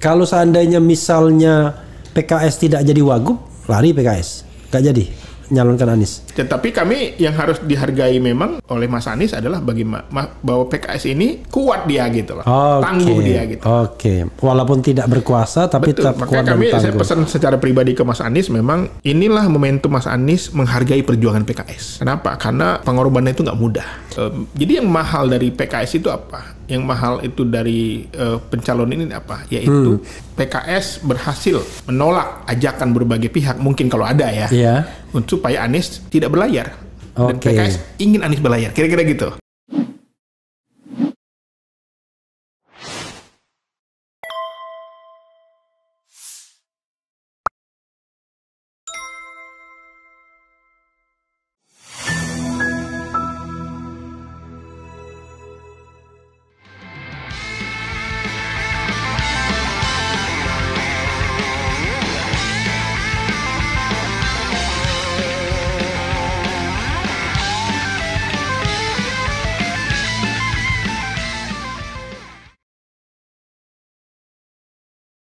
Kalau seandainya misalnya PKS tidak jadi wagub, lari PKS, nggak jadi nyalonkan Anies. Tetapi kami yang harus dihargai memang oleh Mas Anies adalah bahwa PKS ini kuat dia gitu loh, tangguh dia gitu. Oke, walaupun tidak berkuasa tapi Betul. tetap Makanya kuat dan kami tangguh. saya pesan secara pribadi ke Mas Anies, memang inilah momentum Mas Anies menghargai perjuangan PKS. Kenapa? Karena pengorbanannya itu nggak mudah. Jadi yang mahal dari PKS itu apa? Yang mahal itu dari pencalon ini apa? Yaitu PKS berhasil menolak ajakan berbagai pihak, mungkin kalau ada ya, supaya Anies tidak berlayar. Dan PKS ingin Anies berlayar, kira-kira gitu.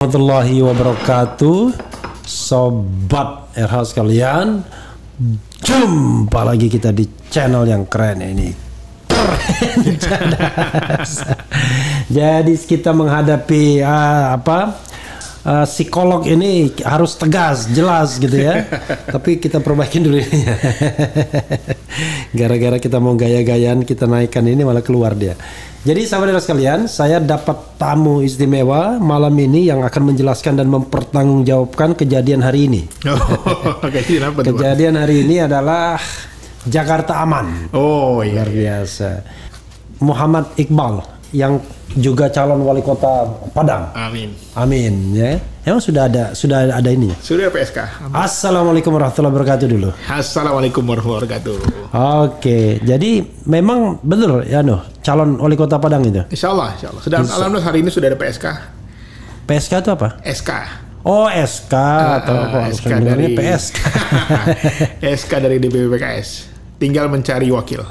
Warahmatullahi wabarakatuh, sobat RH sekalian, jumpa lagi kita di channel yang keren ini. Jadi kita menghadapi psikolog ini harus tegas, jelas gitu ya. Tapi kita perbaikin dulu ini. Gara-gara kita mau gaya-gayaan, kita naikkan ini malah keluar dia. Jadi sahabat sekalian, saya dapat tamu istimewa malam ini yang akan menjelaskan dan mempertanggungjawabkan kejadian hari ini. Kejadian hari ini adalah Jakarta Aman. Oh iya. Luar biasa. Muhammad Iqbal yang juga calon wali kota Padang. Amin. Amin ya. Emang sudah ada ini. Sudah PSK. Amin. Assalamualaikum warahmatullahi wabarakatuh dulu. Assalamualaikum warahmatullahi wabarakatuh. Oke, jadi memang betul ya calon wali kota Padang itu. Insya Allah. Sudah alhamdulillah hari ini sudah ada PSK. PSK itu apa? SK. Oh SK atau SK dari PSK. SK dari DPP PKS. Tinggal mencari wakil.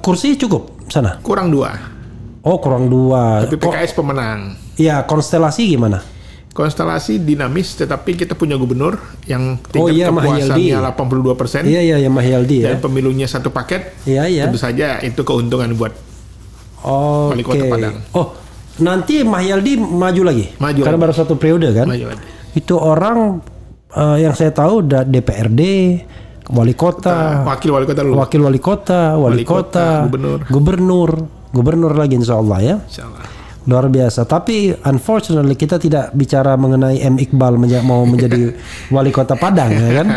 Kursi cukup sana? Kurang 2. Oh kurang 2. Tapi PKS pemenang. Iya, konstelasi gimana? Konstelasi dinamis, tetapi kita punya gubernur yang tingkat kepuasannya 82%. Iya, Mahyaldi ya. Dan pemilunya satu paket. Iya. Tentu saja itu keuntungan buat wali kota Padang. Oh, nanti Mahyaldi maju lagi? Karena baru satu periode kan? Maju lagi. Itu orang yang saya tahu DPRD, wali kota, wakil wali kota dulu. Wakil wali kota, gubernur lagi insya Allah ya. Insya Allah. Luar biasa. Tapi unfortunately kita tidak bicara mengenai M. Iqbal mau menjadi wali kota Padang ya kan.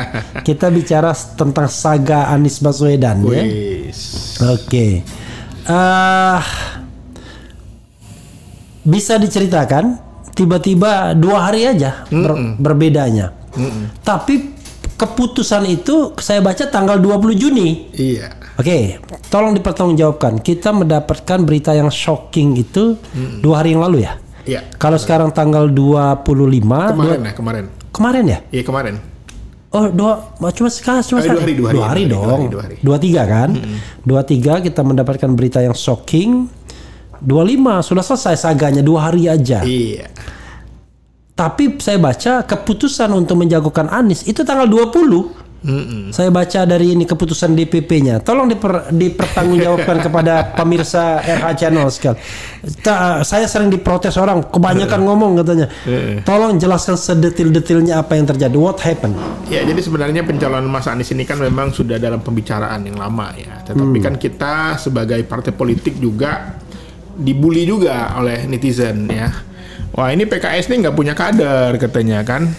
Kita bicara tentang saga Anies Baswedan ya. Oke. Bisa diceritakan tiba-tiba 2 hari aja berbedanya. Tapi keputusan itu saya baca tanggal 20 Juni. Iya. Oke, tolong dipertanggungjawabkan. Kita mendapatkan berita yang shocking itu 2 hari yang lalu ya? Iya. Kalau sekarang tanggal 25. Kemarin. Kemarin ya? Iya kemarin. Oh, cuma 2 hari dong. 23 kan? 23 kita mendapatkan berita yang shocking. 25 sudah selesai saganya 2 hari aja. Iya. Tapi saya baca keputusan untuk menjagokan Anies itu tanggal 20. Saya baca dari ini keputusan DPP-nya. Tolong dipertanggungjawabkan kepada pemirsa RH Channel sekali. Saya sering diprotes orang, kebanyakan ngomong katanya. Tolong jelaskan sedetil-detilnya apa yang terjadi. What happened? Ya, jadi sebenarnya pencalonan Mas Anies ini kan memang sudah dalam pembicaraan yang lama ya. Tetapi kan kita sebagai partai politik juga dibully juga oleh netizen ya. Wah ini PKS ini nggak punya kader katanya kan.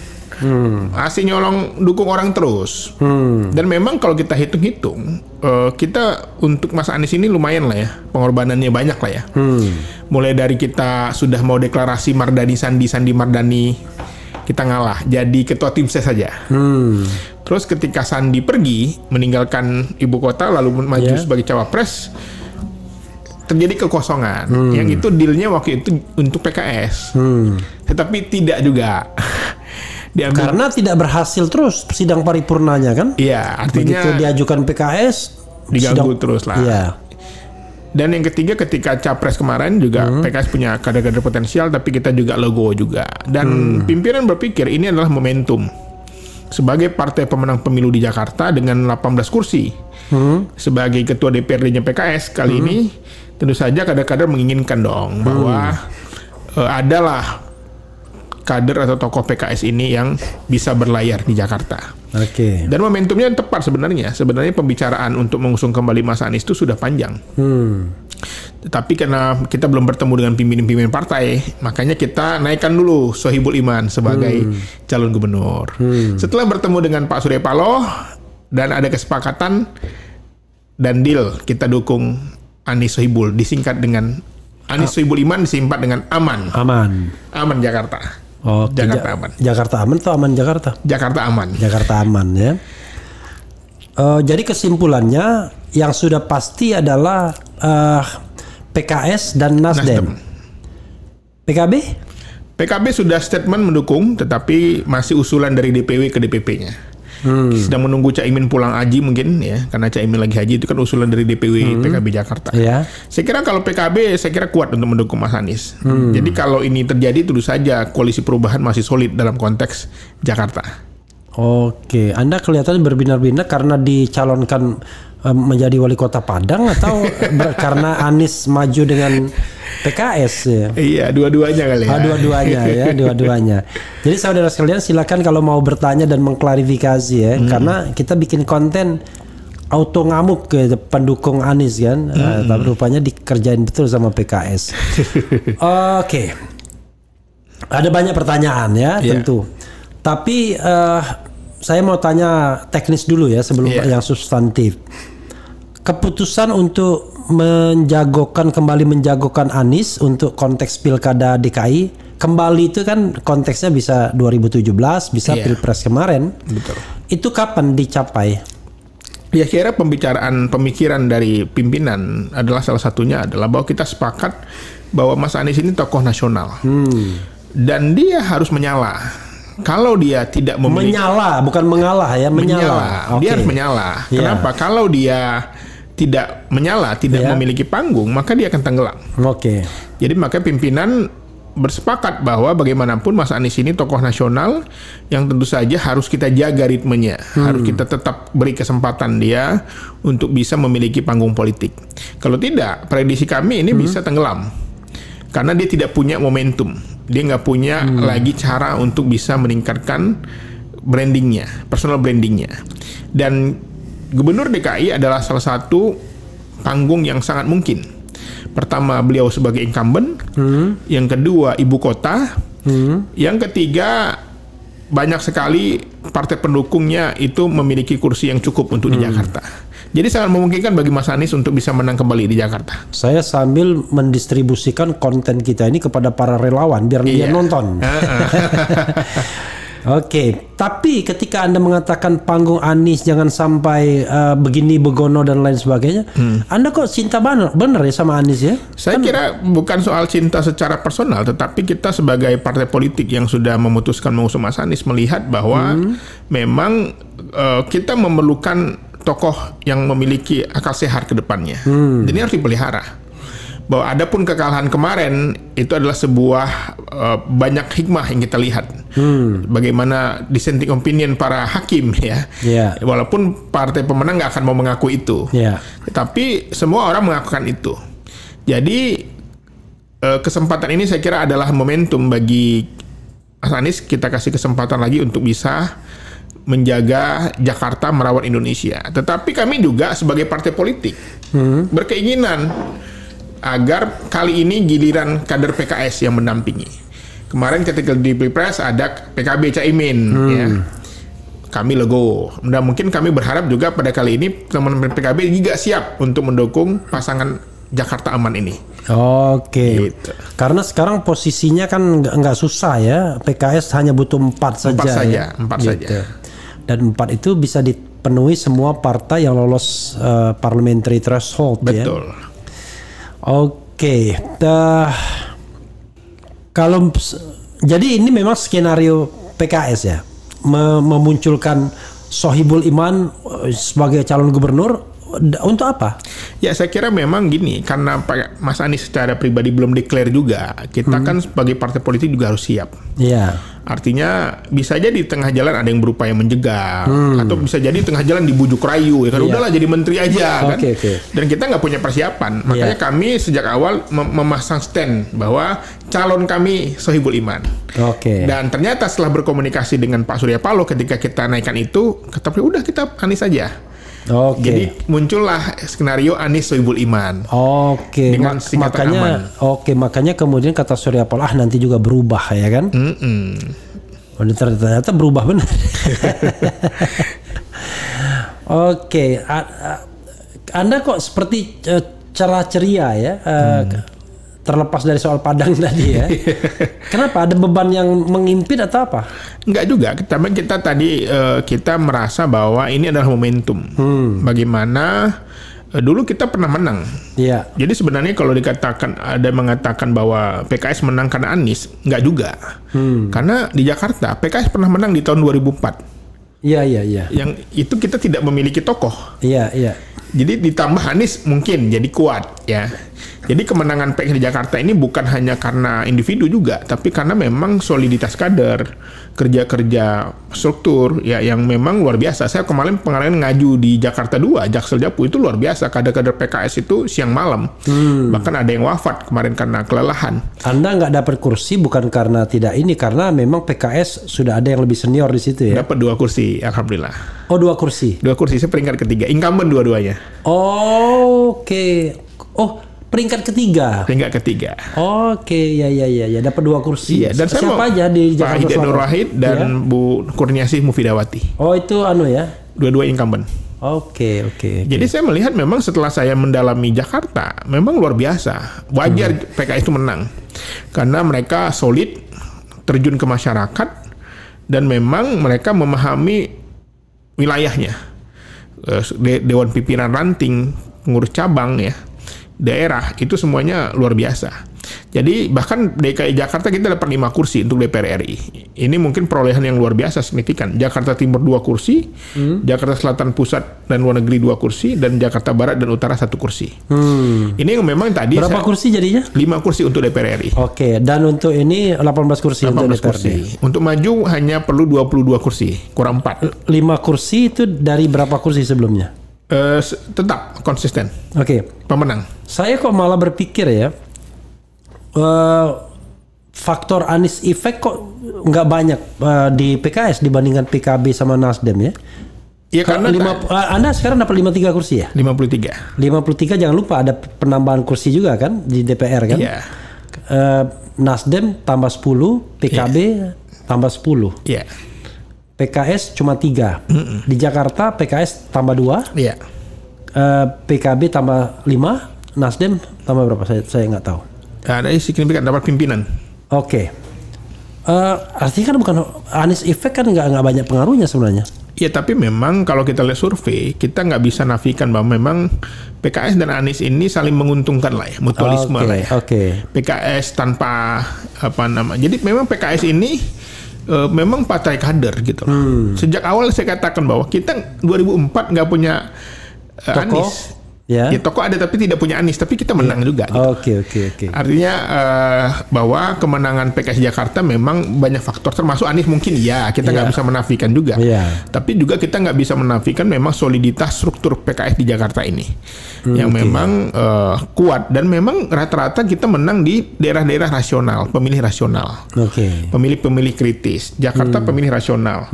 Masih nyolong dukung orang terus. Dan memang kalau kita hitung-hitung, kita untuk Mas Anies ini lumayan lah ya, pengorbanannya banyak lah ya. Mulai dari kita sudah mau deklarasi Sandi Mardani, kita ngalah jadi ketua tim ses saja. Terus ketika Sandi pergi meninggalkan ibu kota lalu maju sebagai cawapres, terjadi kekosongan. Yang itu dealnya waktu itu untuk PKS. Tetapi tidak juga. Karena tidak berhasil terus sidang paripurnanya kan? Iya, artinya begitu diajukan PKS diganggu terus lah. Iya. Dan yang ketiga, ketika capres kemarin juga PKS punya kader-kader potensial, tapi kita juga logo juga. Dan pimpinan berpikir ini adalah momentum sebagai partai pemenang pemilu di Jakarta dengan 18 kursi. Sebagai ketua DPRD-nya PKS kali ini, tentu saja kader-kader menginginkan dong bahwa adalah kader atau tokoh PKS ini yang bisa berlayar di Jakarta. Oke. Dan momentumnya tepat sebenarnya. Sebenarnya pembicaraan untuk mengusung kembali Mas Anies itu sudah panjang. Tetapi karena kita belum bertemu dengan pimpinan-pimpinan partai, makanya kita naikkan dulu Sohibul Iman sebagai calon gubernur. Setelah bertemu dengan Pak Surya Paloh dan ada kesepakatan dan deal, kita dukung Anies Sohibul, disingkat dengan Anies Sohibul Iman, disingkat dengan Aman. Aman Jakarta. Oh, Jakarta aman. Jakarta aman atau aman Jakarta? Jakarta aman. Jakarta aman ya. Jadi kesimpulannya yang sudah pasti adalah PKS dan Nasdem. PKB? PKB sudah statement mendukung, tetapi masih usulan dari DPW ke DPP-nya. Sedang menunggu Caimin pulang haji mungkin ya, karena Caimin lagi haji, itu kan usulan dari DPW PKB Jakarta. Yeah. Saya kira kalau PKB saya kira kuat untuk mendukung Mas Anies. Jadi kalau ini terjadi, tentu saja koalisi perubahan masih solid dalam konteks Jakarta. Oke, Anda kelihatan berbinar-binar karena dicalonkan menjadi wali kota Padang atau karena Anies maju dengan PKS ya? Iya, dua-duanya kali ya. Dua-duanya ya, dua-duanya. Jadi saudara sekalian silakan kalau mau bertanya dan mengklarifikasi ya, karena kita bikin konten auto ngamuk ke pendukung Anies kan, tapi rupanya dikerjain betul sama PKS. Oke. Ada banyak pertanyaan ya, tentu. Tapi saya mau tanya teknis dulu ya sebelum yang substantif. Keputusan untuk kembali menjagokan Anies untuk konteks Pilkada DKI, kembali itu kan konteksnya bisa 2017, bisa Pilpres kemarin. Betul. Itu kapan dicapai? Ya, kira pemikiran dari pimpinan adalah salah satunya adalah bahwa kita sepakat bahwa Mas Anies ini tokoh nasional. Dan dia harus menyala. Kalau dia tidak memiliki... Menyala, bukan mengalah ya, menyala. Dia harus menyala. Kenapa? Kalau dia tidak menyala, tidak memiliki panggung, maka dia akan tenggelam. Jadi maka pimpinan bersepakat bahwa bagaimanapun Mas Anies ini tokoh nasional yang tentu saja harus kita jaga ritmenya. Harus kita tetap beri kesempatan dia untuk bisa memiliki panggung politik. Kalau tidak, prediksi kami ini bisa tenggelam. Karena dia tidak punya momentum. Dia nggak punya lagi cara untuk bisa meningkatkan brandingnya, personal brandingnya. Dan Gubernur DKI adalah salah satu panggung yang sangat mungkin. Pertama, beliau sebagai incumbent. Yang kedua, ibu kota. Yang ketiga, banyak sekali partai pendukungnya itu memiliki kursi yang cukup untuk di Jakarta. Jadi sangat memungkinkan bagi Mas Anies untuk bisa menang kembali di Jakarta. Saya sambil mendistribusikan konten kita ini kepada para relawan biar dia nonton. Oke, tapi ketika Anda mengatakan panggung Anies jangan sampai begini begono dan lain sebagainya, Anda kok cinta bener ya sama Anies ya? Saya kira bukan soal cinta secara personal, tetapi kita sebagai partai politik yang sudah memutuskan mengusung Mas Anies melihat bahwa memang kita memerlukan tokoh yang memiliki akal sehat ke depannya. Dan ini harus dipelihara. Bahwa adapun kekalahan kemarin itu adalah sebuah banyak hikmah yang kita lihat. Bagaimana dissenting opinion para hakim ya. Walaupun partai pemenang nggak akan mau mengaku itu. Tapi semua orang mengakukan itu. Jadi kesempatan ini saya kira adalah momentum bagi Mas Anies. Kita kasih kesempatan lagi untuk bisa menjaga Jakarta, merawat Indonesia. Tetapi kami juga sebagai partai politik berkeinginan agar kali ini giliran kader PKS yang mendampingi. Kemarin ketika di Pilpres ada PKB Caimin, ya. Kami logo. Dan mungkin kami berharap juga pada kali ini teman-teman PKB juga siap untuk mendukung pasangan Jakarta Aman ini. Gitu. Karena sekarang posisinya kan nggak susah ya. PKS hanya butuh 4 saja. 4 saja. Dan 4 itu bisa dipenuhi semua partai yang lolos parliamentary threshold. Betul. Ya. Oke, kalau jadi ini memang skenario PKS ya, memunculkan Sohibul Iman sebagai calon gubernur Untuk apa? Ya saya kira memang gini, karena Pak Mas Anies secara pribadi belum declare juga, kita kan sebagai partai politik juga harus siap. Iya. Artinya bisa jadi di tengah jalan ada yang berupaya menjegal, atau bisa jadi di tengah jalan dibujuk rayu, ya kan udahlah jadi menteri aja kan. Dan kita nggak punya persiapan, makanya kami sejak awal memasang stand bahwa calon kami Sohibul Iman. Dan ternyata setelah berkomunikasi dengan Pak Surya Paloh ketika kita naikkan itu, kata udah kita Anies aja. Jadi muncullah skenario Anies Sohibul Iman. Dengan singkatan aman. Makanya kemudian kata Surya Paloh nanti juga berubah ya kan? Ternyata berubah benar. Anda kok seperti cerah ceria ya? Terlepas dari soal Padang tadi ya. Kenapa? Ada beban yang mengimpit atau apa? Enggak juga. Kita tadi kita merasa bahwa ini adalah momentum. Bagaimana dulu kita pernah menang. Iya. Jadi sebenarnya kalau dikatakan ada mengatakan bahwa PKS menang karena Anies, enggak juga. Karena di Jakarta PKS pernah menang di tahun 2004. Iya. Yang itu kita tidak memiliki tokoh. Iya. Jadi ditambah Anies mungkin jadi kuat ya. Jadi kemenangan PKS di Jakarta ini bukan hanya karena individu juga, tapi karena memang soliditas kader, kerja-kerja struktur ya yang memang luar biasa. Saya kemarin ngaju di Jakarta 2, Jaksel Japu itu luar biasa. Kader-kader PKS itu siang malam. Bahkan ada yang wafat kemarin karena kelelahan. Anda nggak dapat kursi bukan karena tidak ini, karena memang PKS sudah ada yang lebih senior di situ ya? Dapat 2 kursi, alhamdulillah. 2 kursi? 2 kursi, saya peringkat ketiga. Incumbent dua-duanya. Peringkat ketiga. Ya. Dapat 2 kursi. Iya, dan siapa aja di Jakarta? Pak Hidayat Nur Wahid dan Bu Kurniasih Mufidawati. Itu ya? Dua-dua incumbent. Jadi saya melihat memang setelah saya mendalami Jakarta, memang luar biasa. Wajar PKS itu menang. Karena mereka solid, terjun ke masyarakat, dan memang mereka memahami wilayahnya. Dewan Pimpinan Ranting, pengurus cabang ya, daerah itu semuanya luar biasa. Jadi bahkan DKI Jakarta kita dapat 5 kursi untuk DPR RI. Ini mungkin perolehan yang luar biasa signifikan. Jakarta Timur 2 kursi, Jakarta Selatan Pusat dan Luar Negeri 2 kursi, dan Jakarta Barat dan Utara 1 kursi. Ini yang memang tadi berapa kursi jadinya? 5 kursi untuk DPR RI. Dan untuk ini 18 kursi 18 untuk DPRD. Kursi. Untuk maju hanya perlu 22 kursi, kurang 4. 5 kursi itu dari berapa kursi sebelumnya? Tetap konsisten. Pemenang. Saya kok malah berpikir ya, faktor Anies effect kok nggak banyak di PKS dibandingkan PKB sama Nasdem ya? Ya karena Anda sekarang dapat 53 kursi ya? 53 jangan lupa ada penambahan kursi juga kan di DPR kan? Iya. Nasdem tambah 10, PKB tambah 10. Iya. PKS cuma 3. Di Jakarta PKS tambah 2. Iya. PKB tambah 5, Nasdem tambah berapa? Saya nggak tahu. Ada signifikan dapat pimpinan. Artinya kan bukan Anies effect kan nggak banyak pengaruhnya sebenarnya. Ya tapi memang kalau kita lihat survei, kita nggak bisa nafikan bahwa memang PKS dan Anies ini saling menguntungkan lah ya, mutualisme lah ya. PKS tanpa jadi memang PKS ini memang partai kader gitu loh. Sejak awal saya katakan bahwa kita 2004 nggak punya Anies. Ya, tokoh ada tapi tidak punya Anies, tapi kita menang juga. Gitu. Artinya bahwa kemenangan PKS Jakarta memang banyak faktor, termasuk Anies mungkin kita nggak bisa menafikan juga. Tapi juga kita nggak bisa menafikan memang soliditas struktur PKS di Jakarta ini yang memang kuat, dan memang rata-rata kita menang di daerah-daerah rasional, pemilih rasional, pemilih-pemilih kritis. Jakarta pemilih rasional,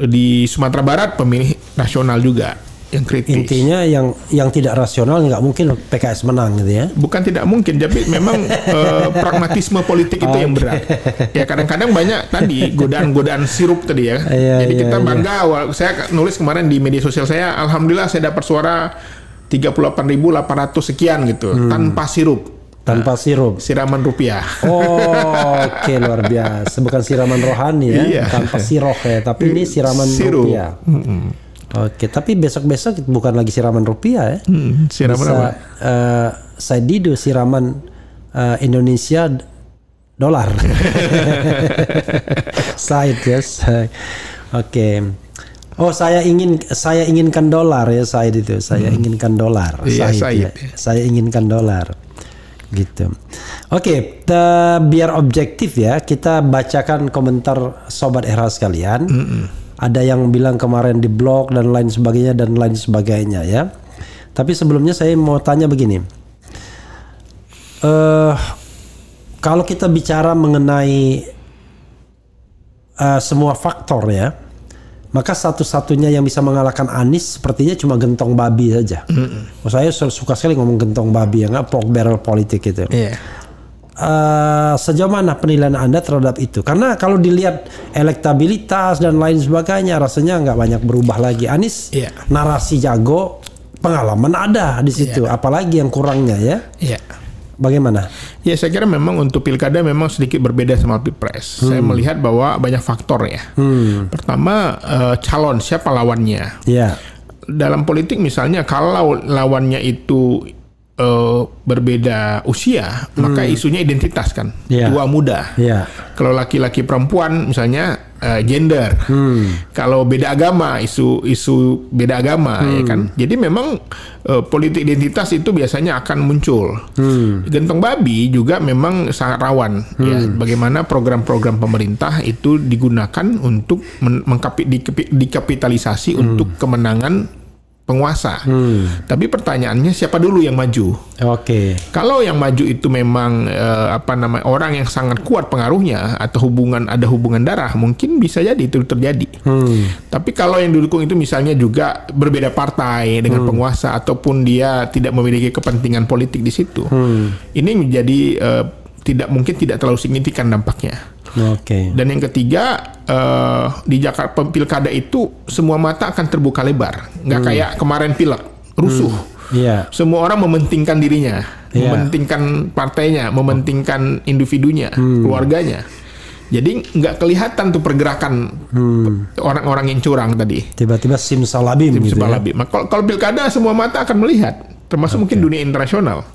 di Sumatera Barat pemilih rasional juga. Yang kritis. Intinya yang tidak rasional nggak mungkin PKS menang gitu ya? Bukan tidak mungkin, tapi memang pragmatisme politik itu yang berat. Ya kadang-kadang banyak tadi godaan-godaan sirup tadi ya. Jadi kita bangga. Saya nulis kemarin di media sosial saya, alhamdulillah saya dapat suara 38.800 sekian gitu, tanpa sirup. Tanpa sirup. Siraman rupiah. Luar biasa. Bukan siraman rohani ya, tanpa siroh ya, tapi ini siraman rupiah. Tapi besok-besok bukan lagi siraman rupiah ya. Siraman apa? Saya didu siraman Indonesia dolar. Side yes. Oh, saya inginkan dolar ya, Said itu. Saya inginkan dolar. Iya, Said. Saya inginkan dolar. Gitu. Oke, biar objektif ya, kita bacakan komentar sobat Era sekalian. Ada yang bilang kemarin di blog dan lain sebagainya ya. Tapi sebelumnya saya mau tanya begini. Kalau kita bicara mengenai semua faktor ya, maka satu-satunya yang bisa mengalahkan Anies sepertinya cuma gentong babi saja. Saya suka sekali ngomong gentong babi, ya nggak, pork barrel politik itu. Sejauh mana penilaian Anda terhadap itu? Karena kalau dilihat elektabilitas dan lain sebagainya, rasanya nggak banyak berubah lagi. Anies narasi jago, pengalaman ada di situ, apalagi yang kurangnya ya. Bagaimana? Ya, saya kira memang untuk pilkada memang sedikit berbeda sama pilpres. Saya melihat bahwa banyak faktor ya. Pertama, calon, siapa lawannya. Dalam politik misalnya kalau lawannya itu berbeda usia, maka isunya identitas kan, tua muda. Kalau laki-laki perempuan misalnya gender. Kalau beda agama, isu beda agama ya kan. Jadi memang politik identitas itu biasanya akan muncul. Gentong babi juga memang sangat rawan ya, bagaimana program-program pemerintah itu digunakan untuk dikapitalisasi untuk kemenangan penguasa. Tapi pertanyaannya siapa dulu yang maju? Kalau yang maju itu memang orang yang sangat kuat pengaruhnya atau ada hubungan darah, mungkin bisa jadi itu terjadi. Tapi kalau yang didukung itu misalnya juga berbeda partai dengan penguasa ataupun dia tidak memiliki kepentingan politik di situ, ini menjadi tidak terlalu signifikan dampaknya. Dan yang ketiga, di Jakarta pilkada itu semua mata akan terbuka lebar, nggak kayak kemarin pilek rusuh. Semua orang mementingkan dirinya, mementingkan partainya, mementingkan individunya, keluarganya. Jadi nggak kelihatan tuh pergerakan orang-orang yang curang tadi. Tiba-tiba simsalabim. Kalau pilkada semua mata akan melihat, termasuk mungkin dunia internasional.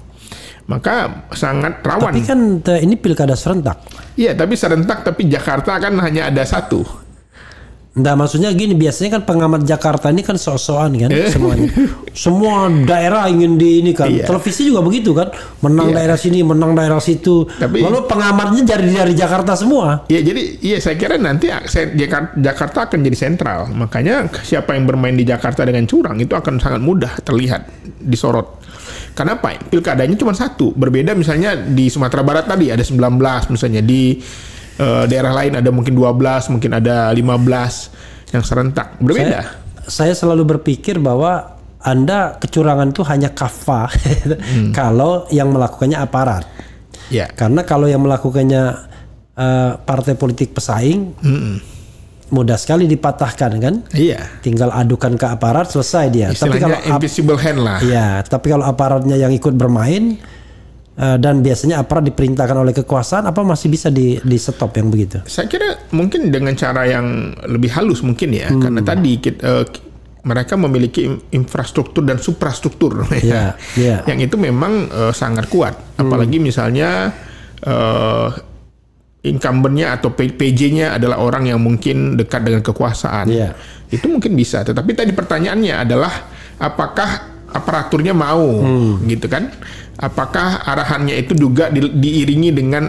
Maka sangat rawan. Tapi kan ini pilkada serentak. Iya, tapi serentak, tapi Jakarta kan hanya ada satu. Nah, maksudnya gini, biasanya kan pengamat Jakarta ini kan sok-sokan kan semuanya. Semua daerah ingin di ini kan. Televisi juga begitu kan. Menang daerah sini, menang daerah situ. Lalu pengamatnya dari Jakarta semua. Jadi saya kira nanti Jakarta akan jadi sentral. Makanya siapa yang bermain di Jakarta dengan curang itu akan sangat mudah terlihat, disorot. Kenapa? Pilkadanya cuma satu. Berbeda misalnya di Sumatera Barat tadi ada 19 misalnya. Di daerah lain ada mungkin 12, mungkin ada 15 yang serentak. Berbeda. Saya selalu berpikir bahwa Anda kecurangan itu hanya kafah kalau yang melakukannya aparat. Karena kalau yang melakukannya partai politik pesaing, mudah sekali dipatahkan kan? Tinggal adukan ke aparat, selesai dia. Istilahnya tapi kalau invisible hand lah. Tapi kalau aparatnya yang ikut bermain dan biasanya aparat diperintahkan oleh kekuasaan, apa masih bisa di stop yang begitu? Saya kira mungkin dengan cara yang lebih halus mungkin ya, karena tadi mereka memiliki infrastruktur dan suprastruktur yang itu memang sangat kuat. Apalagi misalnya incumbent-nya atau PJ-nya adalah orang yang mungkin dekat dengan kekuasaan. Itu mungkin bisa. Tetapi tadi pertanyaannya adalah apakah aparaturnya mau gitu kan? Apakah arahannya itu juga diiringi dengan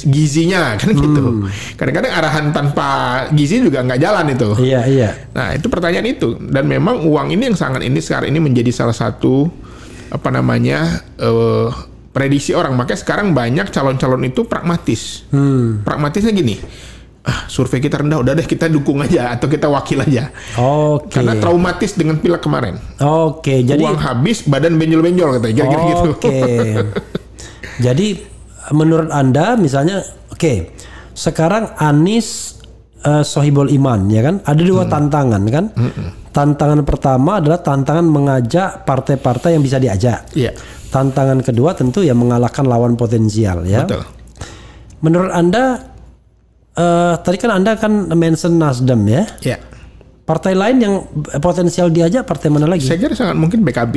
gizinya kan gitu. Kadang-kadang arahan tanpa gizi juga nggak jalan itu. Nah, itu pertanyaan itu. Dan memang uang ini yang sekarang ini menjadi salah satu prediksi orang. Makanya sekarang banyak calon-calon itu pragmatis. Pragmatisnya gini, survei kita rendah, udah deh kita dukung aja atau kita wakil aja. Karena traumatis dengan pilek kemarin. Jadi uang habis, badan benjol-benjol katanya, kira-kira gitu. Jadi menurut Anda misalnya, sekarang Anies Sohibul Iman ya kan, ada dua tantangan kan. Tantangan pertama adalah tantangan mengajak partai-partai yang bisa diajak. Tantangan kedua tentu ya mengalahkan lawan potensial ya. Menurut Anda, tadi kan Anda kan mention Nasdem ya. Partai lain yang potensial diajak, partai mana lagi? Saya kira sangat mungkin PKB.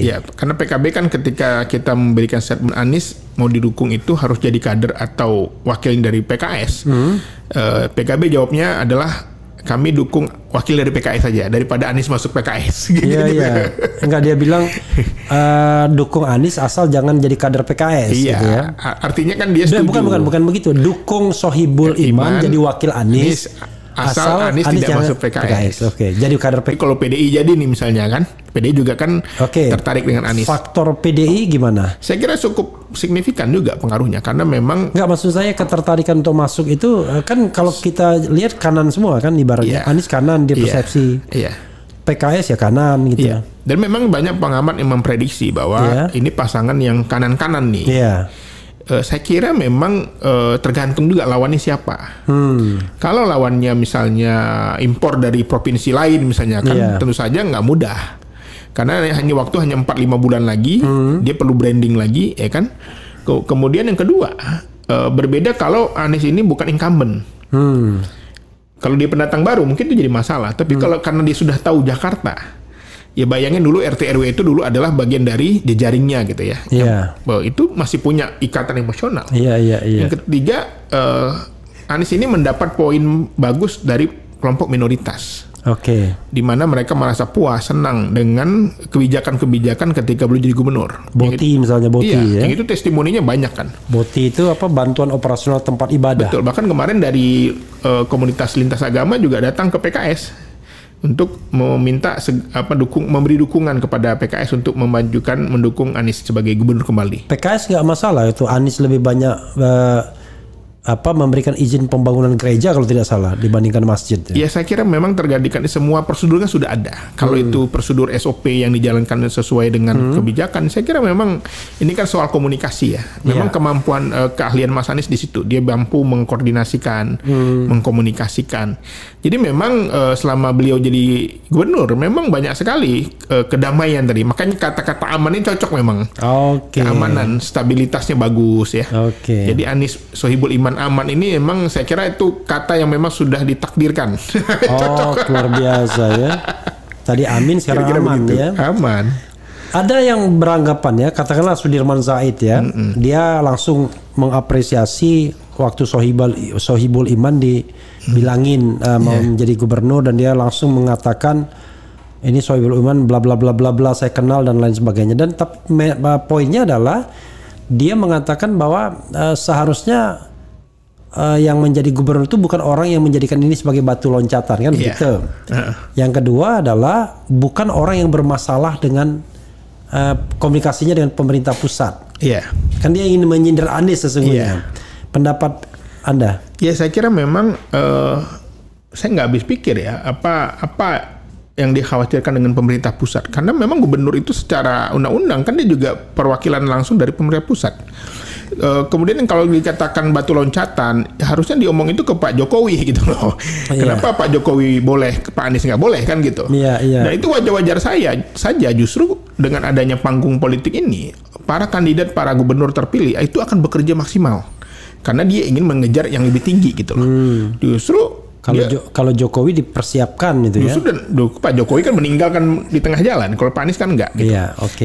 Ya, karena PKB kan ketika kita memberikan statement Anies mau didukung itu harus jadi kader atau wakil dari PKS. PKB jawabnya adalah kami dukung wakil dari PKS saja daripada Anies masuk PKS. Iya iya. Enggak, dia bilang dukung Anies asal jangan jadi kader PKS. Iya. Gitu ya. Artinya kan dia setuju. Bukan begitu. Dukung Sohibul Iman jadi wakil Anies. Asal Anies tidak masuk PKS. Oke. Jadi kader PKS. Kalau PDI jadi nih misalnya kan, PDI juga kan tertarik dengan Anies. Faktor PDI gimana? Saya kira cukup signifikan juga pengaruhnya karena memang. Nggak, maksud saya ketertarikan untuk masuk itu kan kalau kita lihat kanan semua kan ibaratnya. Anies kanan di persepsi. Iya. PKS ya kanan gitu. Iya. Dan memang banyak pengamat yang memprediksi bahwa ini pasangan yang kanan-kanan nih. Iya. Saya kira memang tergantung juga lawannya siapa. Kalau lawannya misalnya impor dari provinsi lain misalnya kan tentu saja nggak mudah. Karena waktu hanya 4-5 bulan lagi, dia perlu branding lagi, ya kan. Kemudian yang kedua, berbeda kalau Anies ini bukan incumbent. Kalau dia pendatang baru mungkin itu jadi masalah. Tapi kalau karena dia sudah tahu Jakarta, ya bayangin dulu RT RW itu dulu adalah bagian dari jejaringnya gitu ya. Itu masih punya ikatan emosional. Yang ketiga, Anies ini mendapat poin bagus dari kelompok minoritas. Di mana mereka merasa puas, senang dengan kebijakan-kebijakan ketika beliau jadi gubernur. Boti misalnya Boti ya. Yang itu testimoninya banyak kan. Boti itu apa, bantuan operasional tempat ibadah. Betul, bahkan kemarin dari komunitas lintas agama juga datang ke PKS untuk meminta memberi dukungan kepada PKS untuk mendukung Anies sebagai gubernur kembali. PKS nggak masalah itu Anies lebih banyak memberikan izin pembangunan gereja kalau tidak salah dibandingkan masjid. Ya saya kira memang terjadikan semua prosedurnya sudah ada. Kalau itu prosedur SOP yang dijalankan sesuai dengan kebijakan, saya kira memang ini kan soal komunikasi ya. Memang kemampuan keahlian Mas Anies di situ. Dia mampu mengkoordinasikan, mengkomunikasikan. Jadi memang selama beliau jadi gubernur memang banyak sekali kedamaian tadi. Makanya kata-kata aman ini cocok memang. Keamanan, stabilitasnya bagus ya. Jadi Anies Sohibul Iman aman ini memang saya kira itu kata yang memang sudah ditakdirkan. Luar biasa ya. Tadi amin sekarang kira-kira aman begitu. ya. Aman. Ada yang beranggapan ya, katakanlah Sudirman Said ya, dia langsung mengapresiasi waktu Sohibul Iman dibilangin mau menjadi gubernur dan dia langsung mengatakan ini Sohibul Iman bla bla bla bla bla saya kenal dan lain sebagainya. Dan poinnya adalah dia mengatakan bahwa seharusnya yang menjadi gubernur itu bukan orang yang menjadikan ini sebagai batu loncatan kan begitu. Yang kedua adalah bukan orang yang bermasalah dengan komunikasinya dengan pemerintah pusat. Kan dia ingin menyindir Anies sesungguhnya. Pendapat Anda? Ya saya kira memang saya nggak habis pikir ya apa yang dikhawatirkan dengan pemerintah pusat, karena memang gubernur itu secara undang-undang kan dia juga perwakilan langsung dari pemerintah pusat. Kemudian kalau dikatakan batu loncatan, harusnya diomong itu ke Pak Jokowi gitu loh. Kenapa Pak Jokowi boleh, Pak Anies nggak boleh kan gitu? Nah itu wajar-wajar saja justru dengan adanya panggung politik ini, para kandidat, para gubernur terpilih itu akan bekerja maksimal karena dia ingin mengejar yang lebih tinggi gitu loh. Justru kalau Jokowi dipersiapkan itu ya. Justru Pak Jokowi kan meninggalkan di tengah jalan. Kalau Pak Anies kan enggak gitu.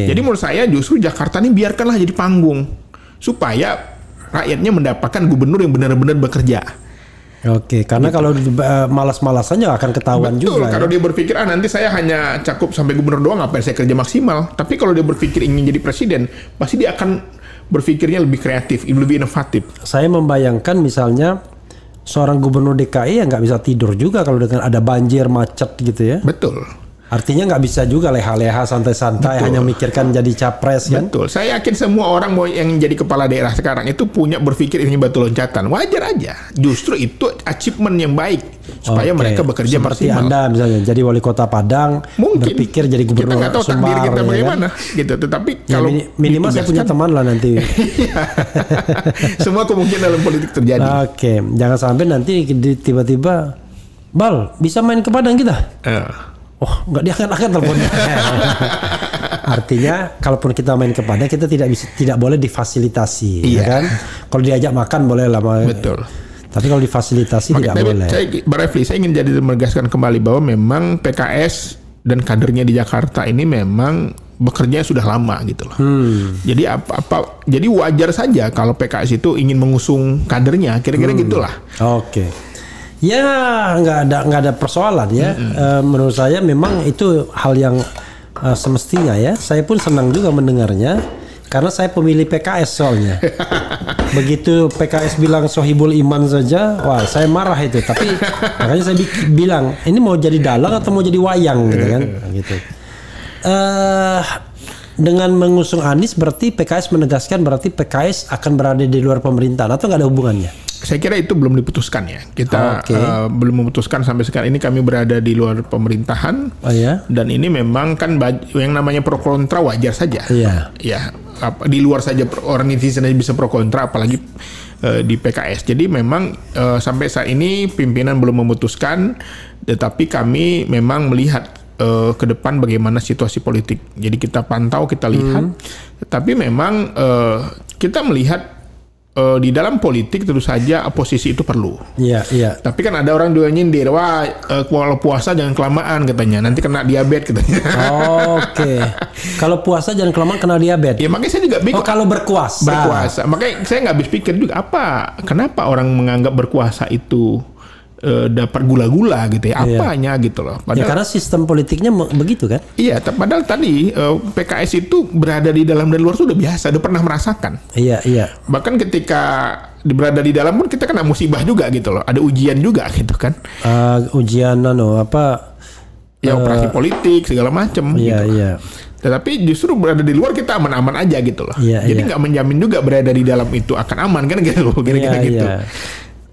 Jadi menurut saya justru Jakarta ini biarkanlah jadi panggung supaya rakyatnya mendapatkan gubernur yang benar-benar bekerja. Karena kalau malas-malasannya akan ketahuan juga. Kalau dia berpikir nanti saya hanya cakup sampai gubernur doang, ngapain saya kerja maksimal. Tapi kalau dia berpikir ingin jadi presiden, pasti dia akan berpikirnya lebih kreatif, lebih inovatif. Saya membayangkan misalnya seorang gubernur DKI yang nggak bisa tidur juga kalau dengan ada banjir, macet gitu ya. Betul. Artinya nggak bisa juga leha-leha santai-santai hanya mikirkan jadi capres kan. Betul. Saya yakin semua orang yang jadi kepala daerah sekarang itu punya berpikir ini batu loncatan. Wajar aja. Justru itu achievement yang baik supaya mereka bekerja seperti maksimal. Anda misalnya jadi wali kota Padang, mungkin berpikir jadi gubernur kita nggak tahu takdir kita bagaimana gitu. Tetapi kalau minimal saya punya teman lah nanti. Semua kemungkinan dalam politik terjadi. Jangan sampai nanti tiba-tiba Bal bisa main ke Padang kita. Nggak diangkat-angkat teleponnya. Artinya kalaupun kita main ke Padang kita tidak boleh difasilitasi, ya kan? Kalau diajak makan boleh lah. Betul. Tapi kalau difasilitasi tidak boleh. Saya ingin menegaskan kembali bahwa memang PKS dan kadernya di Jakarta ini memang bekerja sudah lama gitu loh. Jadi wajar saja kalau PKS itu ingin mengusung kadernya, kira-kira gitulah. Ya nggak ada persoalan ya. Menurut saya memang itu hal yang semestinya ya. Saya pun senang juga mendengarnya karena saya pemilih PKS soalnya. Begitu PKS bilang Sohibul Iman saja, wah saya marah itu. Tapi makanya saya bilang ini mau jadi dalang atau mau jadi wayang gitu kan? Gitu. Dengan mengusung Anies berarti PKS menegaskan berarti PKS akan berada di luar pemerintahan atau nggak ada hubungannya? Saya kira itu belum diputuskan ya. Kita belum memutuskan sampai sekarang ini kami berada di luar pemerintahan. Oh ya. Dan ini memang kan yang namanya pro kontra wajar saja. Iya. Ya, di luar saja orang netizen bisa pro kontra apalagi di PKS. Jadi memang sampai saat ini pimpinan belum memutuskan, tetapi kami memang melihat ke depan bagaimana situasi politik. Jadi kita pantau, kita lihat. Tapi memang kita melihat di dalam politik tentu saja oposisi itu perlu. Iya, iya. Tapi kan ada orang juga nyindir, wah kalau puasa jangan kelamaan katanya, nanti kena diabetes katanya. Oke. Kalau puasa jangan kelamaan kena diabetes. Ya makanya saya juga bingung. Oh, kalau berkuasa. Berkuasa. Makanya saya nggak habis pikir juga kenapa orang menganggap berkuasa itu dapat gula-gula gitu ya, apanya gitu loh. Padahal, ya karena sistem politiknya begitu kan? Iya, padahal tadi PKS itu berada di dalam dan luar sudah biasa, udah pernah merasakan. Iya, iya. Bahkan ketika berada di dalam pun kita kena musibah juga gitu loh, ada ujian juga gitu kan. Ujian apa? Ya operasi politik segala macam. Iya, gitu. Iya. Tetapi justru berada di luar kita aman-aman aja gitu loh. Iya, jadi nggak menjamin juga berada di dalam itu akan aman kan gitu loh, kira-kira gitu. Iya.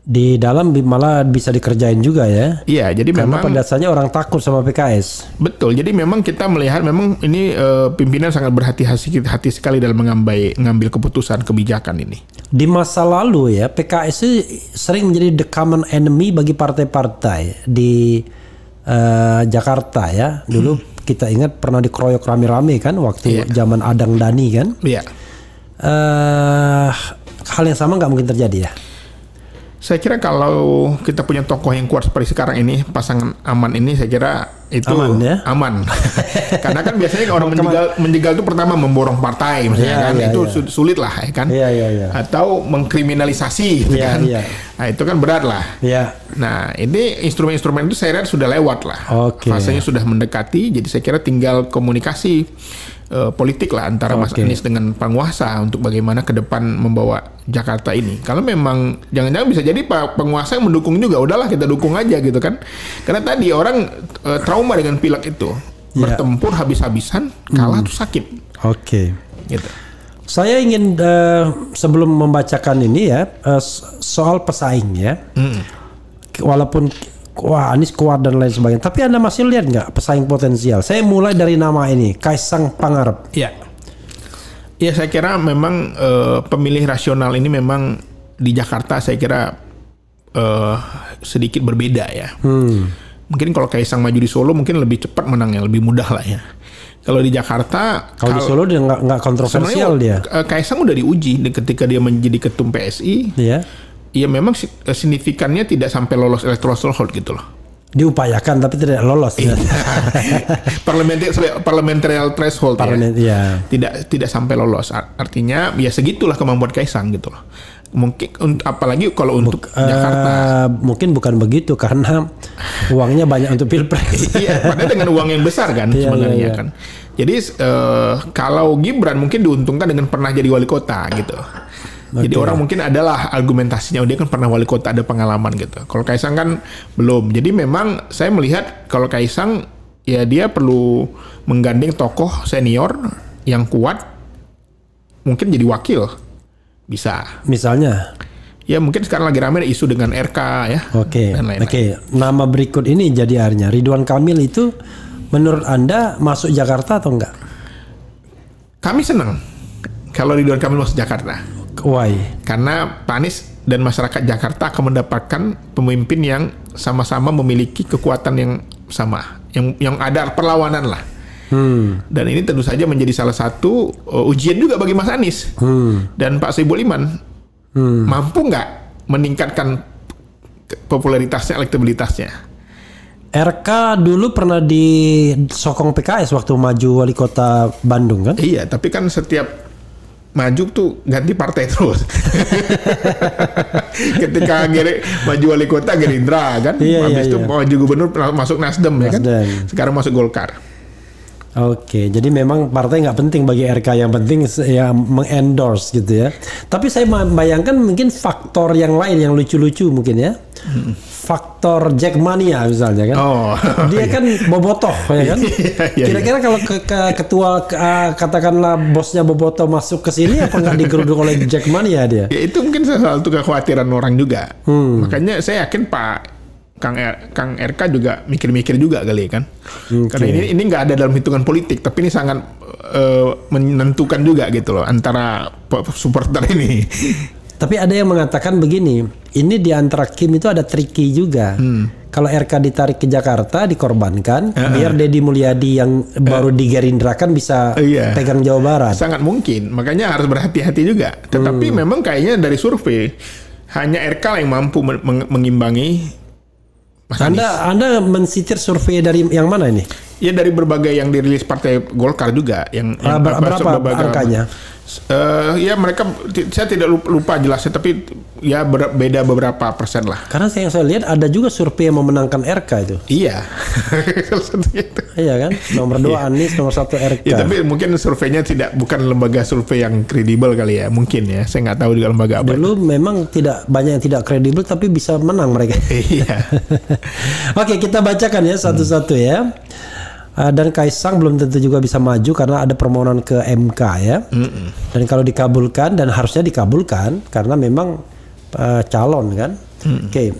Di dalam malah bisa dikerjain juga ya. Iya, jadi karena memang pada dasarnya orang takut sama PKS. Betul. Jadi memang kita melihat memang ini pimpinan sangat berhati-hati sekali dalam mengambil keputusan kebijakan ini. Di masa lalu ya, PKS sering menjadi the common enemy bagi partai-partai di Jakarta ya. Dulu kita ingat pernah dikeroyok rame-rame kan waktu zaman Adang Dani kan. Iya. Hal yang sama nggak mungkin terjadi ya? Saya kira kalau kita punya tokoh yang kuat seperti sekarang ini, pasangan Aman ini saya kira itu aman. Ya? Aman. Karena kan biasanya orang menjegal itu pertama memborong partai misalnya kan, itu sulit lah ya kan. Atau mengkriminalisasi gitu kan. Nah, itu kan berat lah. Nah, ini instrumen-instrumen itu saya lihat sudah lewat lah. Fasenya sudah mendekati, jadi saya kira tinggal komunikasi politik lah antara Mas Anies dengan penguasa untuk bagaimana ke depan membawa Jakarta ini. Kalau memang jangan-jangan bisa jadi penguasa yang mendukung juga, udahlah kita dukung aja gitu kan. Karena tadi orang trauma dengan pilek itu, bertempur habis-habisan, kalah tuh sakit. Gitu. Saya ingin sebelum membacakan ini ya soal pesaing ya. Walaupun wah Anies kuat dan lain sebagainya, tapi Anda masih lihat nggak pesaing potensial? Saya mulai dari nama ini, Kaisang Pangarep. Ya, saya kira memang pemilih rasional ini memang di Jakarta saya kira sedikit berbeda ya. Mungkin kalau Kaisang maju di Solo mungkin lebih cepat menangnya, lebih mudah lah ya. Kalau di Jakarta, kalau di Solo dia nggak kontroversial dia. Kaisang udah diuji ketika dia menjadi ketum PSI. Iya memang signifikannya tidak sampai lolos electoral threshold gitu loh. Diupayakan tapi tidak lolos. Parliamentary threshold tidak sampai lolos. Artinya ya segitulah kemampuan Kaisang gitu loh. Mungkin apalagi kalau untuk Jakarta. Mungkin bukan begitu karena uangnya banyak untuk pilpres. Padahal dengan uang yang besar kan sebenarnya kan. Jadi kalau Gibran mungkin diuntungkan dengan pernah jadi wali kota gitu. Jadi orang mungkin adalah argumentasinya, dia kan pernah wali kota, ada pengalaman gitu. Kalau Kaisang kan belum. Jadi memang saya melihat kalau Kaisang ya dia perlu menggandeng tokoh senior yang kuat, mungkin jadi wakil bisa. Misalnya? Ya mungkin sekarang lagi ramai isu dengan RK ya. Dan lain-lain. Nama berikut ini jadi akhirnya Ridwan Kamil itu menurut Anda masuk Jakarta atau enggak? Kami senang kalau Ridwan Kamil masuk Jakarta. Why? Karena Pak Anies dan masyarakat Jakarta akan mendapatkan pemimpin yang sama-sama memiliki kekuatan yang sama, yang ada perlawanan lah. Dan ini tentu saja menjadi salah satu ujian juga bagi Mas Anies dan Pak Sohibul Iman. Mampu nggak meningkatkan popularitasnya, elektabilitasnya? RK dulu pernah disokong PKS waktu maju wali kota Bandung kan? Iya, tapi kan setiap maju tuh ganti partai terus. Ketika maju wali kota Gerindra kan, habis itu maju gubernur masuk Nasdem ya kan, sekarang masuk Golkar. Oke, jadi memang partai nggak penting bagi RK, yang penting ya mengendorse gitu ya. Tapi saya bayangkan mungkin faktor yang lain yang lucu-lucu mungkin ya. Faktor Jackmania misalnya kan. Dia kan bobotoh ya kan. Kira-kira kalau ketua katakanlah bosnya bobotoh masuk ke sini, apa nggak digeruduk oleh Jackmania dia? Ya itu mungkin salah satu kekhawatiran orang juga. Makanya saya yakin Kang RK juga mikir-mikir juga kali kan. Karena ini nggak ada dalam hitungan politik, tapi ini sangat menentukan juga gitu loh antara supporter ini. Tapi ada yang mengatakan begini, ini di antara Kim itu ada tricky juga. Kalau RK ditarik ke Jakarta, dikorbankan, biar Deddy Mulyadi yang baru digerindrakan bisa pegang Jawa Barat. Sangat mungkin, makanya harus berhati-hati juga. Tetapi memang kayaknya dari survei, hanya RK yang mampu mengimbangi Mas Anies. Anda mensitir survei dari yang mana ini? Ya dari berbagai yang dirilis Partai Golkar juga. Berapa angkanya? Ya mereka, saya tidak lupa jelasnya, tapi ya beda beberapa persen lah. Karena yang saya lihat ada juga survei yang memenangkan RK itu. Iya. Iya kan, nomor 2 Anies, nomor 1 RK. Ya, tapi mungkin surveinya bukan lembaga survei yang kredibel kali ya, mungkin ya. Saya nggak tahu juga lembaga apa. Dulu memang tidak banyak yang tidak kredibel, tapi bisa menang mereka. Iya. Oke, kita bacakan ya satu-satu ya. Dan Kaisang belum tentu juga bisa maju karena ada permohonan ke MK ya. Dan kalau dikabulkan, dan harusnya dikabulkan karena memang calon kan. Oke.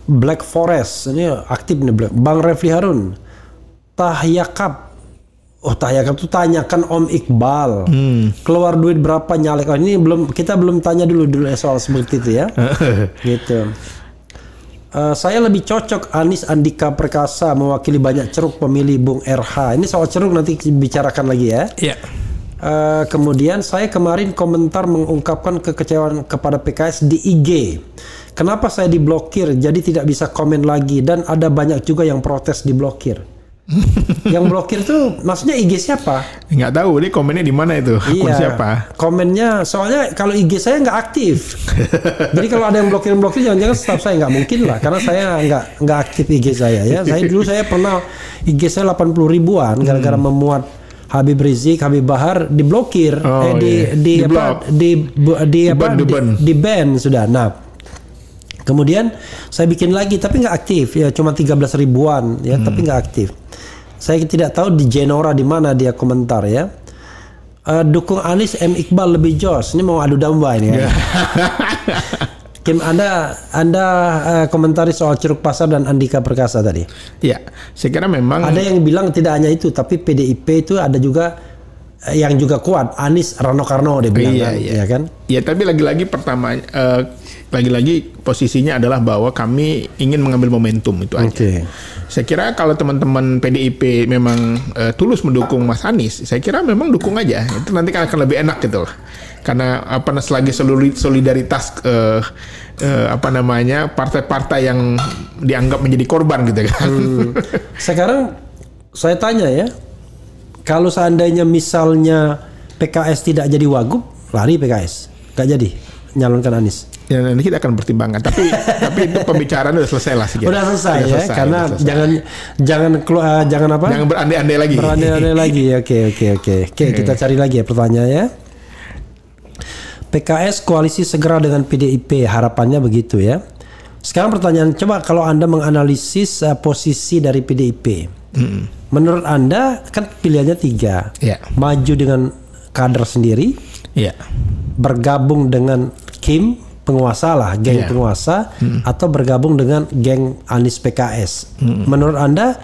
Black Forest ini aktif nih, Bang Refli Harun. Tahyakap. Tahyakap tuh tanyakan Om Iqbal. Keluar duit berapa nyalek? Ini kita belum tanya dulu soal seperti itu ya. Gitu. Saya lebih cocok Anies Andika Perkasa mewakili banyak ceruk pemilih Bung RH. Ini soal ceruk nanti bicarakan lagi ya. Iya. Kemudian saya kemarin komentar mengungkapkan kekecewaan kepada PKS di IG. Kenapa saya diblokir? Jadi tidak bisa komen lagi, dan ada banyak juga yang protes diblokir. Yang blokir tuh maksudnya IG siapa? Nggak tahu, ini komennya di mana itu? Akun siapa? Komennya, soalnya kalau IG saya nggak aktif. Jadi kalau ada yang blokir jangan-jangan staff saya, nggak mungkin lah, karena saya nggak aktif IG saya ya. Saya pernah IG saya 80 ribuan gara-gara memuat Habib Rizik, Habib Bahar diblokir, di ban sudah. Nah, kemudian saya bikin lagi tapi nggak aktif ya, cuma 13 ribuan ya, tapi nggak aktif. Saya tidak tahu di Genora di mana dia komentar ya. Dukung Anies, M Iqbal lebih jos. Ini mau adu domba ini ya. Kim, Anda komentari soal Ceruk Pasar dan Andika Perkasa tadi. Ya, saya kira memang ada yang bilang tidak hanya itu, tapi PDIP itu ada juga yang juga kuat. Anies, Rano Karno dia bilang ya kan. Ya, tapi lagi-lagi lagi-lagi posisinya adalah bahwa kami ingin mengambil momentum itu aja. Saya kira kalau teman-teman PDIP memang tulus mendukung Mas Anies, saya kira memang dukung aja. Itu nanti akan lebih enak gitu lah. Karena selagi solidaritas partai-partai yang dianggap menjadi korban gitu kan. Sekarang saya tanya ya, kalau seandainya misalnya PKS tidak jadi wagub, lari PKS, nggak jadi nyalonkan Anies. Ya, nanti kita akan pertimbangkan. Tapi itu pembicaraan udah selesai lah sih. Udah selesai ya, karena jangan berandai-andai lagi. Berandai-andai lagi. Oke. Kita cari lagi ya pertanyaannya. PKS koalisi segera dengan PDIP, harapannya begitu ya. Sekarang pertanyaan, coba kalau Anda menganalisis posisi dari PDIP. Menurut Anda kan pilihannya 3. Maju dengan kader sendiri, bergabung dengan Kim penguasa lah, geng penguasa, atau bergabung dengan geng Anies PKS. Menurut Anda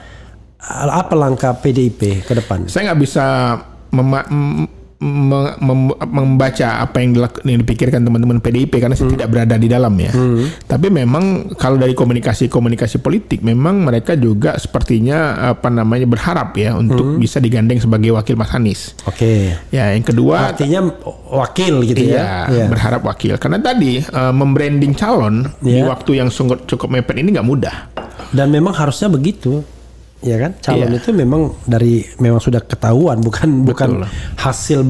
apa langkah PDIP ke depan? Saya nggak bisa membaca apa yang dipikirkan teman-teman PDIP karena saya tidak berada di dalam ya. Tapi memang kalau dari komunikasi politik memang mereka juga sepertinya berharap ya untuk bisa digandeng sebagai wakil Mas Anies. Ya, yang kedua artinya wakil gitu ya. Berharap wakil karena tadi membranding calon di waktu yang cukup mepet ini nggak mudah. Dan memang harusnya begitu. ya kan? Calon itu memang memang sudah ketahuan, bukan hasil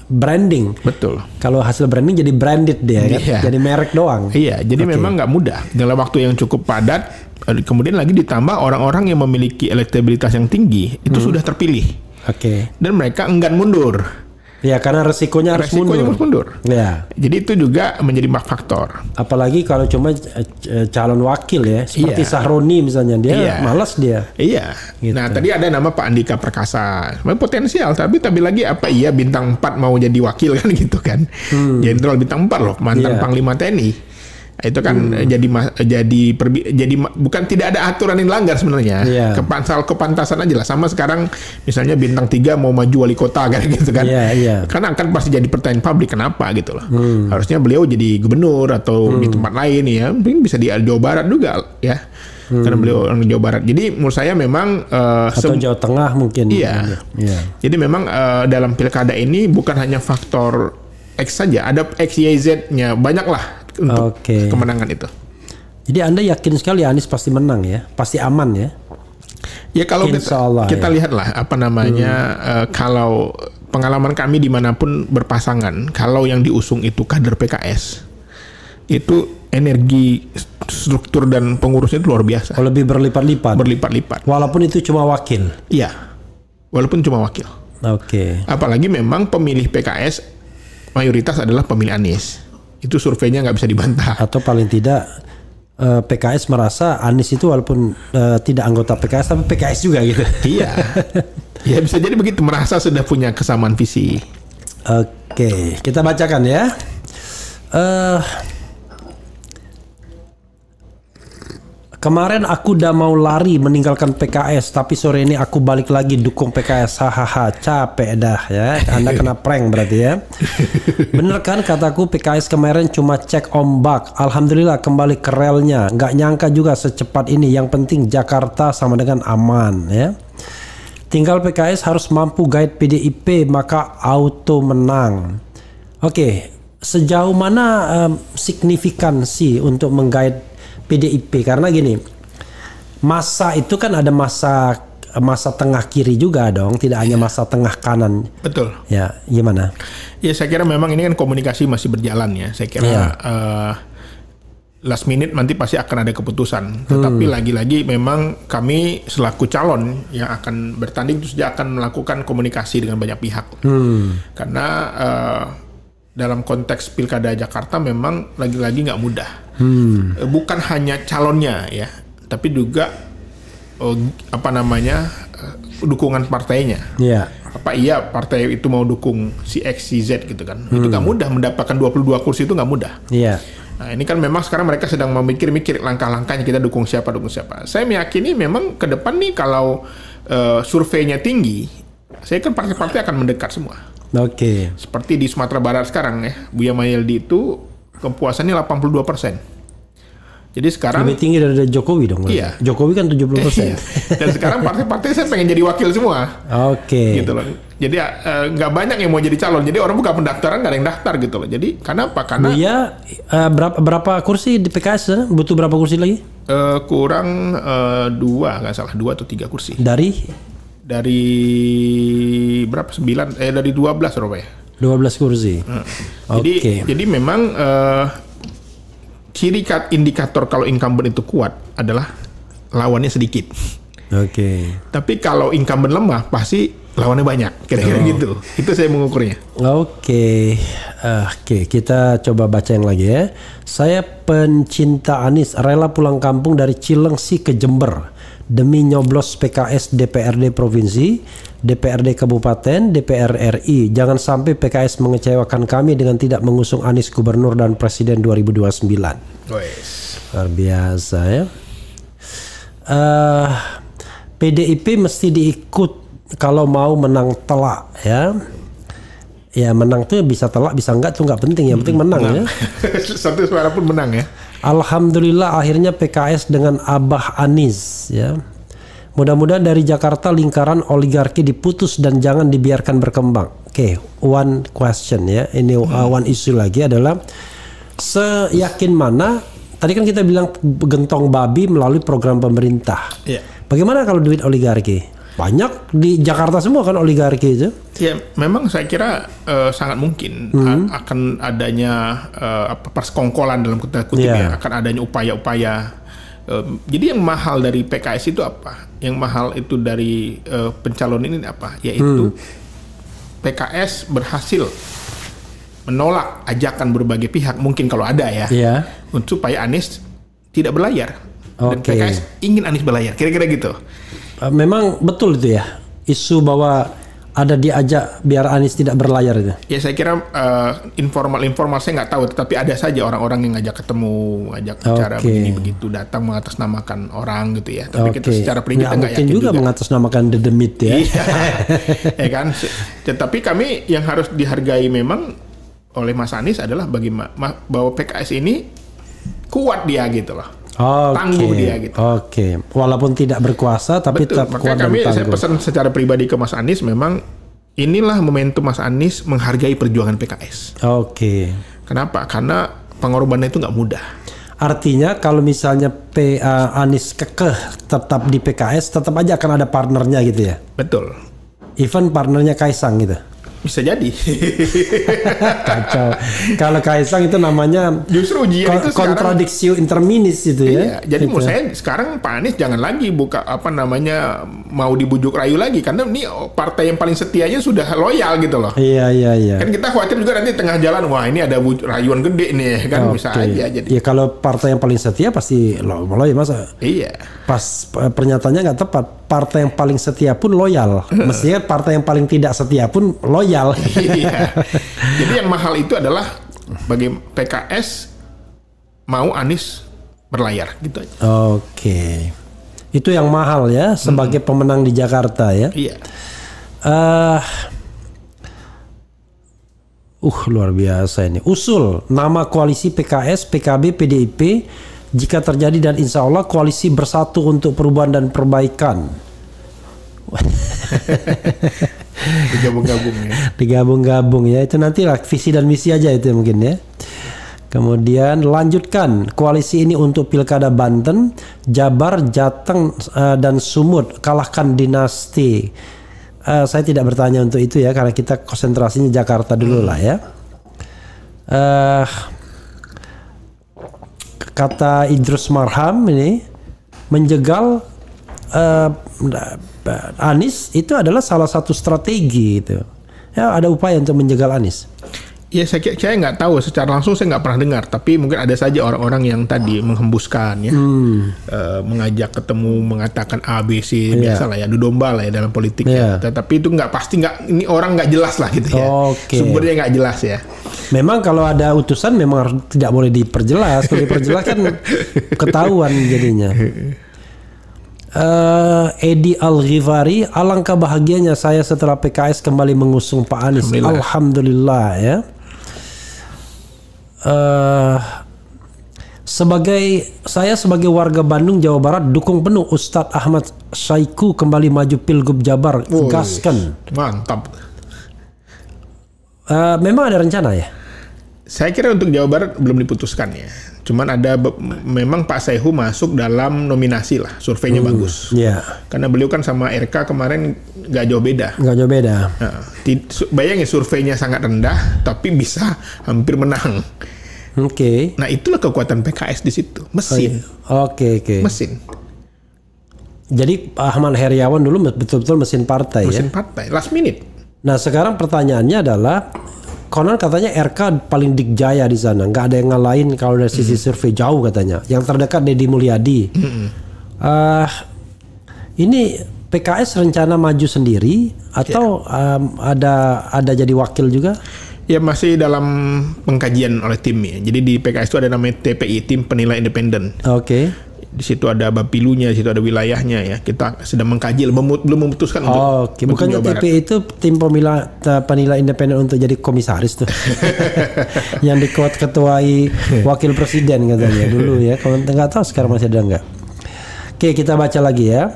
branding. Betul. Kalau hasil branding jadi branded dia kan, jadi merek doang. Iya, jadi memang nggak mudah dalam waktu yang cukup padat. Kemudian lagi ditambah orang-orang yang memiliki elektabilitas yang tinggi itu sudah terpilih. Dan mereka enggan mundur. Ya, karena resikonya harus mundur. Ya. Jadi itu juga menjadi faktor. Apalagi kalau cuma calon wakil ya, seperti Sahroni misalnya, dia malas dia. Iya. Gitu. Nah, tadi ada nama Pak Andika Perkasa. Memang potensial, tapi lagi apa iya bintang 4 mau jadi wakil kan gitu kan. Jenderal bintang 4 loh, mantan Panglima TNI. Itu kan jadi bukan tidak ada aturan yang dilanggar sebenarnya. Kepantasan aja lah. Sama sekarang misalnya bintang 3 mau maju wali kota kan gitu kan. Karena akan pasti jadi pertanyaan publik kenapa gitu loh. Harusnya beliau jadi gubernur atau di tempat lain ya. Mungkin bisa di Jawa Barat juga ya. Karena beliau orang Jawa Barat. Jadi menurut saya memang atau Jawa Tengah mungkin. Iya. Jadi memang dalam pilkada ini bukan hanya faktor X saja, ada X, Y, Z-nya banyak lah untuk kemenangan itu. Jadi Anda yakin sekali Anies pasti menang ya, pasti aman ya? Ya kalau kita lihatlah apa namanya, kalau pengalaman kami dimanapun berpasangan, kalau yang diusung itu kader PKS, itu energi struktur dan pengurusnya itu luar biasa. Lebih berlipat-lipat. Berlipat-lipat. Walaupun itu cuma wakil. Iya, walaupun cuma wakil. Apalagi memang pemilih PKS mayoritas adalah pemilih Anies. Itu surveinya nggak bisa dibantah. Atau paling tidak PKS merasa Anies itu walaupun tidak anggota PKS tapi PKS juga gitu. Iya. Ya bisa jadi begitu, merasa sudah punya kesamaan visi. Kita bacakan ya. Kemarin aku udah mau lari meninggalkan PKS, tapi sore ini aku balik lagi dukung PKS. Hahaha, capek dah ya. Anda kena prank berarti ya. Bener kan kataku, PKS kemarin cuma cek ombak. Alhamdulillah kembali ke relnya. Nggak nyangka juga secepat ini. Yang penting Jakarta sama dengan aman ya. Tinggal PKS harus mampu guide PDIP, maka auto menang. Sejauh mana signifikansi untuk menggait PDIP, karena gini, masa itu kan ada masa tengah kiri juga dong, tidak hanya masa tengah kanan. Betul. Ya, gimana? Ya saya kira memang ini kan komunikasi masih berjalan ya. Saya kira last minute nanti pasti akan ada keputusan. Tetapi lagi-lagi memang kami selaku calon yang akan bertanding itu sudah akan melakukan komunikasi dengan banyak pihak. Karena dalam konteks Pilkada Jakarta memang lagi-lagi nggak mudah. Bukan hanya calonnya ya, tapi juga dukungan partainya. Apa iya partai itu mau dukung si X, si Z gitu kan? Itu nggak mudah, mendapatkan 22 kursi itu nggak mudah. Nah ini kan memang sekarang mereka sedang memikir-mikir langkah-langkahnya, kita dukung siapa. Saya meyakini memang ke depan nih kalau surveinya tinggi, saya kan partai-partai akan mendekat semua. Seperti di Sumatera Barat sekarang ya, Buya Mayildi itu kepuasannya 82%. Jadi sekarang lebih tinggi dari Jokowi dong. Iya. Jokowi kan 70%. Dan sekarang partai-partai saya pengen jadi wakil semua. Gitu loh. Jadi nggak banyak yang mau jadi calon. Jadi orang buka pendaftaran nggak ada yang daftar gitu loh. Jadi karena apa? Karena berapa kursi di PKS? Butuh berapa kursi lagi? Kurang 2 atau 3 kursi. Dari berapa? 9 dari 12 rupanya. 12 kursi. Jadi memang ciri indikator kalau incumbent itu kuat adalah lawannya sedikit. Tapi kalau incumbent lemah pasti lawannya banyak. Kira-kira gitu. Itu saya mengukurnya. Kita coba baca yang lagi ya. Saya pencinta Anies, rela pulang kampung dari Cilengsi ke Jember demi nyoblos PKS DPRD Provinsi, DPRD Kabupaten, DPR RI. Jangan sampai PKS mengecewakan kami dengan tidak mengusung Anies Gubernur dan Presiden 2029. Luar biasa ya. PDIP mesti diikut kalau mau menang telak ya. Ya menang tuh bisa telak bisa enggak tuh nggak penting, yang penting menang ya. Satu suara pun menang ya. Alhamdulillah akhirnya PKS dengan Abah Anies ya. Mudah-mudahan dari Jakarta lingkaran oligarki diputus dan jangan dibiarkan berkembang. One question ya. Ini one issue lagi adalah seyakin mana tadi kan kita bilang gentong babi melalui program pemerintah. Bagaimana kalau duit oligarki? Banyak di Jakarta semua kan oligarki itu. Ya, memang saya kira sangat mungkin akan adanya persekongkolan dalam kutip ya, akan adanya upaya-upaya. Jadi yang mahal dari PKS itu apa? Yang mahal itu dari pencalon ini apa? Yaitu PKS berhasil menolak ajakan berbagai pihak, mungkin kalau ada ya, untuk supaya Anies tidak berlayar. Dan PKS ingin Anies berlayar, kira-kira gitu. Memang betul itu ya, isu bahwa ada diajak biar Anies tidak berlayar itu. Ya saya kira informal saya nggak tahu, tetapi ada saja orang-orang yang ngajak ketemu, ngajak bicara begini begitu, datang mengatasnamakan orang gitu ya. Tapi kita secara pribadi nggak yakin juga mengatasnamakan the demit ya. Ya kan. Tetapi kami yang harus dihargai memang oleh Mas Anies adalah bahwa PKS ini kuat dia gitu loh. Tangguh dia gitu. Walaupun tidak berkuasa tapi tetap kuat dan tangguh. Saya pesan secara pribadi ke Mas Anies, memang inilah momentum Mas Anies menghargai perjuangan PKS. Kenapa? Karena pengorbanannya itu nggak mudah. Artinya kalau misalnya Anies kekeh tetap di PKS, tetap aja akan ada partnernya gitu ya. Betul. Even partnernya Kaisang gitu. Bisa jadi. Kacau. Kalau Kaisang itu namanya justru ujian itu kontradiksi interminis itu ya. Jadi menurut saya sekarang Pak Anies jangan lagi mau dibujuk rayu lagi, karena ini partai yang paling setianya sudah loyal gitu loh. Iya. Kan kita khawatir juga nanti tengah jalan, wah ini ada rayuan gede nih kan, bisa aja jadi. Ya kalau partai yang paling setia pasti loyal, masa? Iya. Pas pernyataannya nggak tepat. Partai yang paling setia pun loyal. Mestinya partai yang paling tidak setia pun loyal. Iya. Jadi yang mahal itu adalah bagi PKS mau Anies berlayar gitu aja. Itu yang mahal ya sebagai pemenang di Jakarta ya. Iya. Luar biasa ini. Usul nama koalisi PKS, PKB, PDIP jika terjadi, dan insya Allah koalisi bersatu untuk perubahan dan perbaikan. Digabung-gabung ya. Itu nantilah visi dan misi aja itu mungkin ya. Kemudian lanjutkan koalisi ini untuk Pilkada Banten, Jabar, Jateng dan Sumut, kalahkan dinasti. Saya tidak bertanya untuk itu ya, karena kita konsentrasinya Jakarta dulu lah ya. Kata Idrus Marham ini, menjegal Anies itu adalah salah satu strategi itu. Ya, ada upaya untuk menjegal Anies. Ya saya nggak tahu secara langsung, saya nggak pernah dengar, tapi mungkin ada saja orang-orang yang tadi menghembuskan ya, mengajak ketemu, mengatakan A, B, C, biasa lah ya, adu domba lah ya dalam politik ya. Tetapi itu ini orang nggak jelas lah gitu ya, sumbernya nggak jelas ya. Memang kalau ada utusan memang harus tidak boleh diperjelas. Kalau diperjelas kan ketahuan jadinya. Edi Al-Ghifari, alangkah bahagianya saya setelah PKS kembali mengusung Pak Anies. Alhamdulillah ya. Sebagai warga Bandung, Jawa Barat, dukung penuh Ustadz Ahmad Syaiqo kembali maju Pilgub Jabar. Gaskan. Mantap. Memang ada rencana ya? Saya kira untuk Jawa Barat belum diputuskan ya. Cuman memang Pak Syaiqo masuk dalam nominasi lah, surveinya bagus. Karena beliau kan sama RK kemarin nggak jauh beda. Nah, bayangin surveinya sangat rendah, tapi bisa hampir menang. Nah itulah kekuatan PKS di situ, mesin. Mesin. Jadi Ahmad Heriawan dulu betul-betul mesin partai. Mesin partai, last minute. Nah sekarang pertanyaannya adalah, konon katanya RK paling dikjaya di sana, nggak ada yang ngalahin kalau dari sisi survei, jauh katanya. Yang terdekat Deddy Mulyadi. Ini PKS rencana maju sendiri atau ada jadi wakil juga? Ya masih dalam pengkajian oleh tim ya. Jadi di PKS itu ada namanya TPI, tim penilai independen. Di situ ada bapilunya, di situ ada wilayahnya ya. Kita sedang mengkaji, belum memutuskan untuk bukannya TPI itu tim penilai independen untuk jadi komisaris tuh. Yang ketuai wakil presiden katanya dulu ya. Kalau nggak tahu sekarang masih ada nggak. Kita baca lagi ya.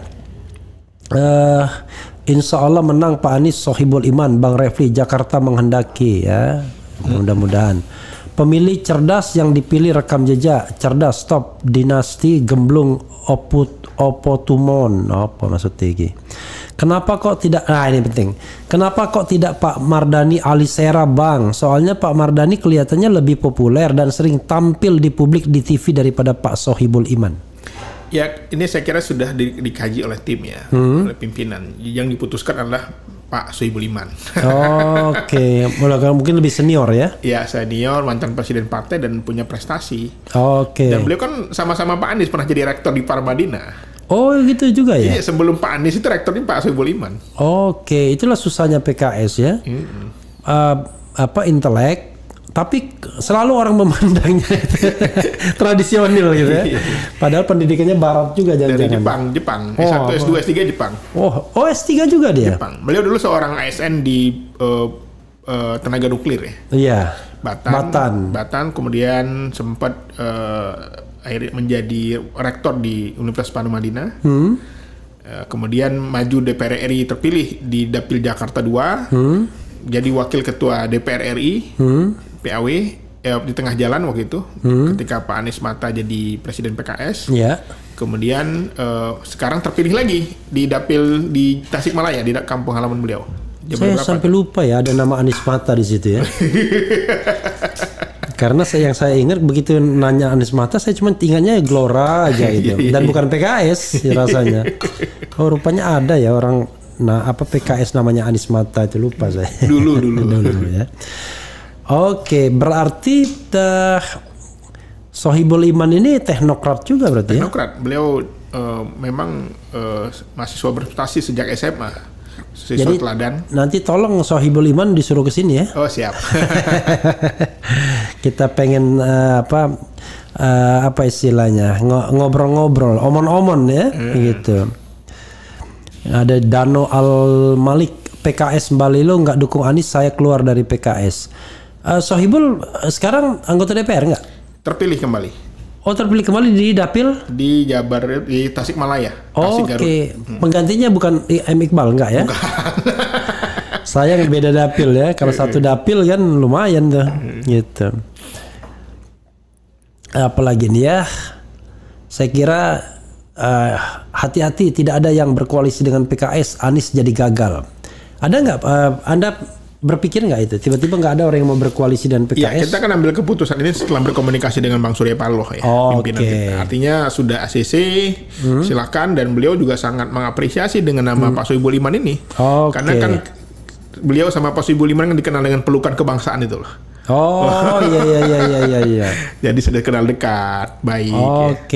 Insya Allah menang Pak Anies Sohibul Iman, Bang Refli, Jakarta menghendaki ya. Mudah-mudahan. Pemilih cerdas yang dipilih rekam jejak. Cerdas stop dinasti gemblung opotumon. Apa maksudnya ini? Kenapa kok tidak? Nah ini penting. Kenapa kok tidak Pak Mardhani Alisera Bang? Soalnya Pak Mardhani kelihatannya lebih populer dan sering tampil di publik di TV daripada Pak Sohibul Iman. Ya, ini saya kira sudah dikaji oleh tim ya, oleh pimpinan. Yang diputuskan adalah Pak Sohibul Iman. Oke, mungkin lebih senior ya? Ya, senior, mantan presiden partai dan punya prestasi. Oke. Dan beliau kan sama-sama Pak Anies pernah jadi rektor di Parmadina. Oh gitu juga ya? Iya, sebelum Pak Anies itu rektornya Pak Sohibul Iman. Oke, itulah susahnya PKS ya. Intelek, tapi selalu orang memandangnya tradisional gitu ya. Padahal pendidikannya barat juga Dari jangan-jangan. Jepang. S1, S2, S3 Jepang. Oh S3 juga dia? Jepang. Beliau dulu seorang ASN di tenaga nuklir ya. Iya. Batan, kemudian sempat akhirnya menjadi rektor di Universitas Parmadina. Kemudian maju DPR RI terpilih di Dapil Jakarta 2. Jadi wakil ketua DPR RI, PAW, di tengah jalan waktu itu, ketika Pak Anies Mata jadi presiden PKS. Iya. Kemudian sekarang terpilih lagi di Dapil di Tasikmalaya, di kampung halaman beliau. Saya sampai lupa ya ada nama Anies Mata di situ ya. Karena yang saya ingat begitu nanya Anies Mata, saya cuma ingatnya Gelora aja gitu, dan bukan PKS rasanya. Oh rupanya ada ya orang, PKS namanya Anies Mata itu, lupa saya. Dulu ya. Oke, berarti Sohibul Iman ini teknokrat juga berarti teknokrat. Beliau memang mahasiswa berprestasi sejak SMA. Siswa Jadi teladan. Nanti tolong Sohibul Iman disuruh ke sini ya. Oh siap. Kita pengen apa istilahnya, ngobrol-ngobrol, omon-omon ya, gitu. Ada Dano Al Malik, PKS Balilo nggak dukung Anies, saya keluar dari PKS. Sohibul sekarang anggota DPR nggak? Terpilih kembali. Oh terpilih kembali di Dapil? Di Jabar, di Tasikmalaya. Oke. Penggantinya bukan M. Iqbal nggak ya? Bukan. Saya beda Dapil ya. Kalau satu Dapil kan lumayan tuh, gitu. Apalagi nih ya, saya kira hati-hati tidak ada yang berkoalisi dengan PKS, Anies jadi gagal. Ada nggak Anda berpikir nggak itu? Tiba-tiba nggak ada orang yang mau berkoalisi dengan PKS? Ya, kita kan ambil keputusan ini setelah berkomunikasi dengan Bang Surya Paloh ya, pimpinan kita. Artinya sudah ACC, silakan, dan beliau juga sangat mengapresiasi dengan nama Pak Sohibul Iman ini. Karena kan beliau sama Pak Sohibul Iman kan dikenal dengan pelukan kebangsaan itu loh. Oh iya. Jadi sudah kenal dekat, baik.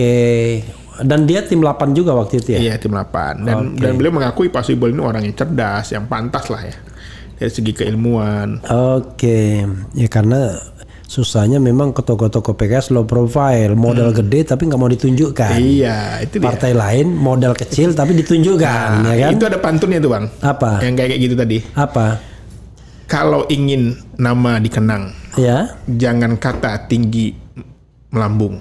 Dan dia tim 8 juga waktu itu ya? Iya, tim 8. Dan beliau mengakui Pak Sohibul ini orang yang cerdas, yang pantas lah ya, dari segi keilmuan. Ya karena susahnya memang tokoh-tokoh PKS low profile, modal gede tapi nggak mau ditunjukkan. Iya, itu dia. Partai lain modal kecil tapi ditunjukkan, ya kan? Itu ada pantunnya tuh Bang. Apa? Yang kayak gitu tadi. Apa? Kalau ingin nama dikenang, ya, jangan kata tinggi melambung.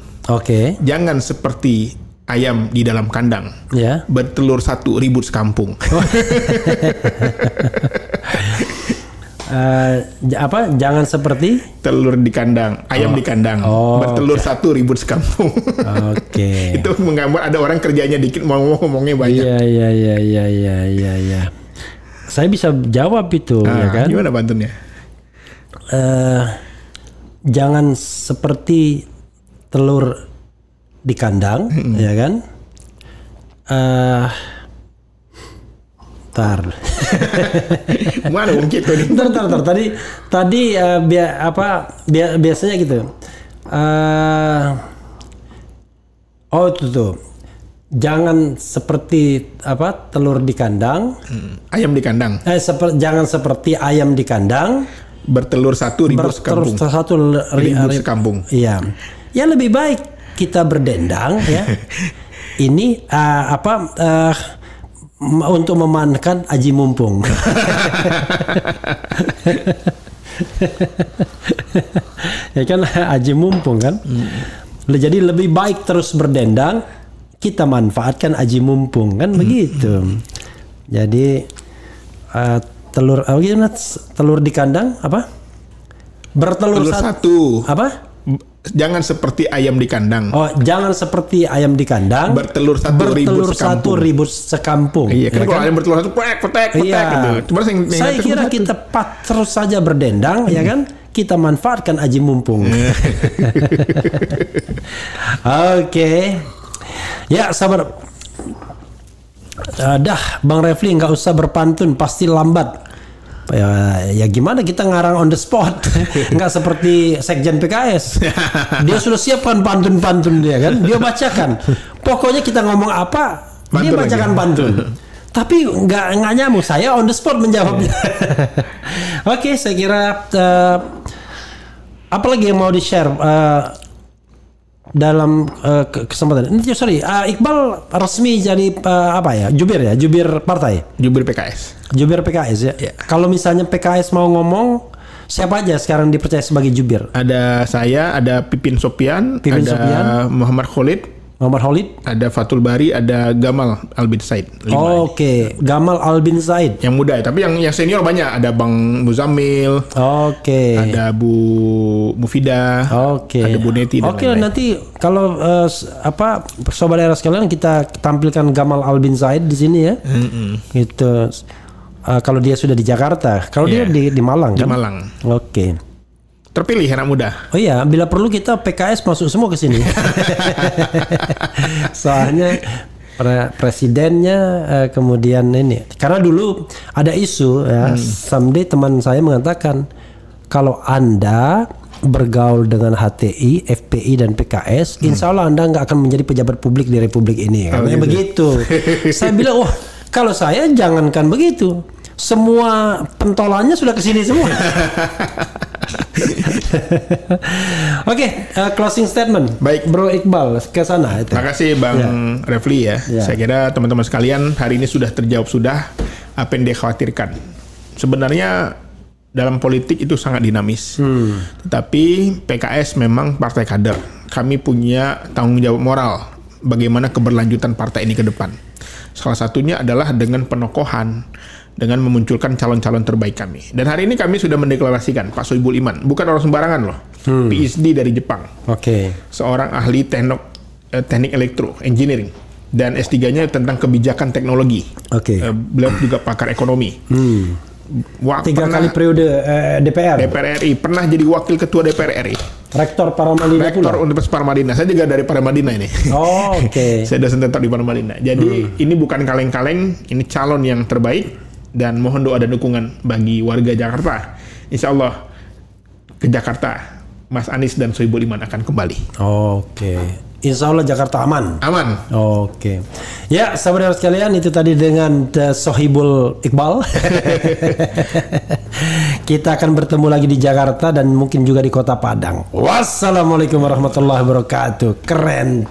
Jangan seperti ayam di dalam kandang, ya, bertelur satu ribut sekampung. Jangan seperti telur di kandang, ayam di kandang, bertelur satu ribut sekampung. Itu menggambar ada orang kerjanya dikit, ngomongnya banyak. Iya. Saya bisa jawab itu, ya kan? Gimana bantunnya? Jangan seperti telur di kandang, ya kan? Mana mungkin tuh? Ntar. Tadi biasanya gitu. Itu tuh. Jangan seperti telur di kandang, ayam di kandang. Jangan seperti ayam di kandang, bertelur satu ribut sekampung. Ribut sekampung. Iya. Ya lebih baik kita berdendang ya. Ini untuk memanfaatkan aji mumpung. Ya kan aji mumpung kan. Jadi lebih baik terus berdendang, kita manfaatkan aji mumpung kan begitu. Jadi telur di kandang Bertelur satu. Apa? Jangan seperti ayam di kandang. Oh, jangan seperti ayam di kandang. Bertelur satu ribut sekampung. Iya, kan kalau ayam bertelur satu petek gitu. Cuma saya kira kita terus saja berdendang, ya kan? Kita manfaatkan aji mumpung. Oke. Ya, sabar. Dah, Bang Refli nggak usah berpantun, pasti lambat. Ya gimana kita ngarang on the spot. Nggak seperti Sekjen PKS. Dia sudah siapkan pantun-pantun dia kan. Dia bacakan. Pokoknya kita ngomong apa, dia bacakan pantun. Tapi nggak nyamuk. Saya on the spot menjawabnya. Oke, saya kira apa lagi yang mau di-share dalam kesempatan ini? Sorry, Iqbal resmi jadi jubir partai, jubir PKS. Jubir PKS ya. Yeah. Kalau misalnya PKS mau ngomong, siapa aja sekarang dipercaya sebagai jubir? Ada saya, ada Pipin Sopian, ada Muhammad Khalid, ada Fathul Bari, ada Gamal Albin Said. Oke, Gamal Albin Said. Yang muda ya, tapi yang senior banyak. Ada Bang Muzammil. Oke. Ada Bu Mufidah. Oke. Ada Bu Neti. Oke, nanti kalau sobat daerah sekalian kita tampilkan Gamal Albin Said di sini ya. Gitu. Kalau dia sudah di Jakarta, kalau dia di Malang kan? Di Malang. Oke. Terpilih anak muda. Oh iya, bila perlu kita PKS masuk semua ke sini. Soalnya presidennya kemudian ini. Karena dulu ada isu ya, someday teman saya mengatakan kalau Anda bergaul dengan HTI, FPI dan PKS, insya Allah Anda nggak akan menjadi pejabat publik di Republik ini. Katanya begitu. Saya bilang, wah kalau saya jangankan begitu. Semua pentolannya sudah ke sini semua. Oke, closing statement. Baik, Bro Iqbal ke sana. Terima kasih Bang Refli ya. Saya kira teman-teman sekalian hari ini sudah terjawab apa yang dikhawatirkan. Sebenarnya dalam politik itu sangat dinamis. Tetapi PKS memang partai kader. Kami punya tanggung jawab moral bagaimana keberlanjutan partai ini ke depan. Salah satunya adalah dengan penokohan, dengan memunculkan calon-calon terbaik kami. Dan hari ini kami sudah mendeklarasikan Pak Sohibul Iman, bukan orang sembarangan loh, PhD dari Jepang, seorang ahli teknik elektro engineering, dan S3-nya tentang kebijakan teknologi. Beliau juga pakar ekonomi. 3 kali periode DPR RI, pernah jadi wakil ketua DPR RI. Rektor Paramadina Rektor Universitas Paramadina. Saya juga dari Paramadina ini. Saya dosen tetap di Paramadina. Jadi ini bukan kaleng-kaleng, ini calon yang terbaik, dan mohon doa dan dukungan bagi warga Jakarta. Insya Allah ke Jakarta Mas Anies dan Sohibul Iman akan kembali. Insya Allah Jakarta aman. Aman. Ya, saudara sekalian, itu tadi dengan Sohibul Iqbal. Kita akan bertemu lagi di Jakarta dan mungkin juga di Kota Padang. Wassalamualaikum warahmatullahi wabarakatuh. Keren.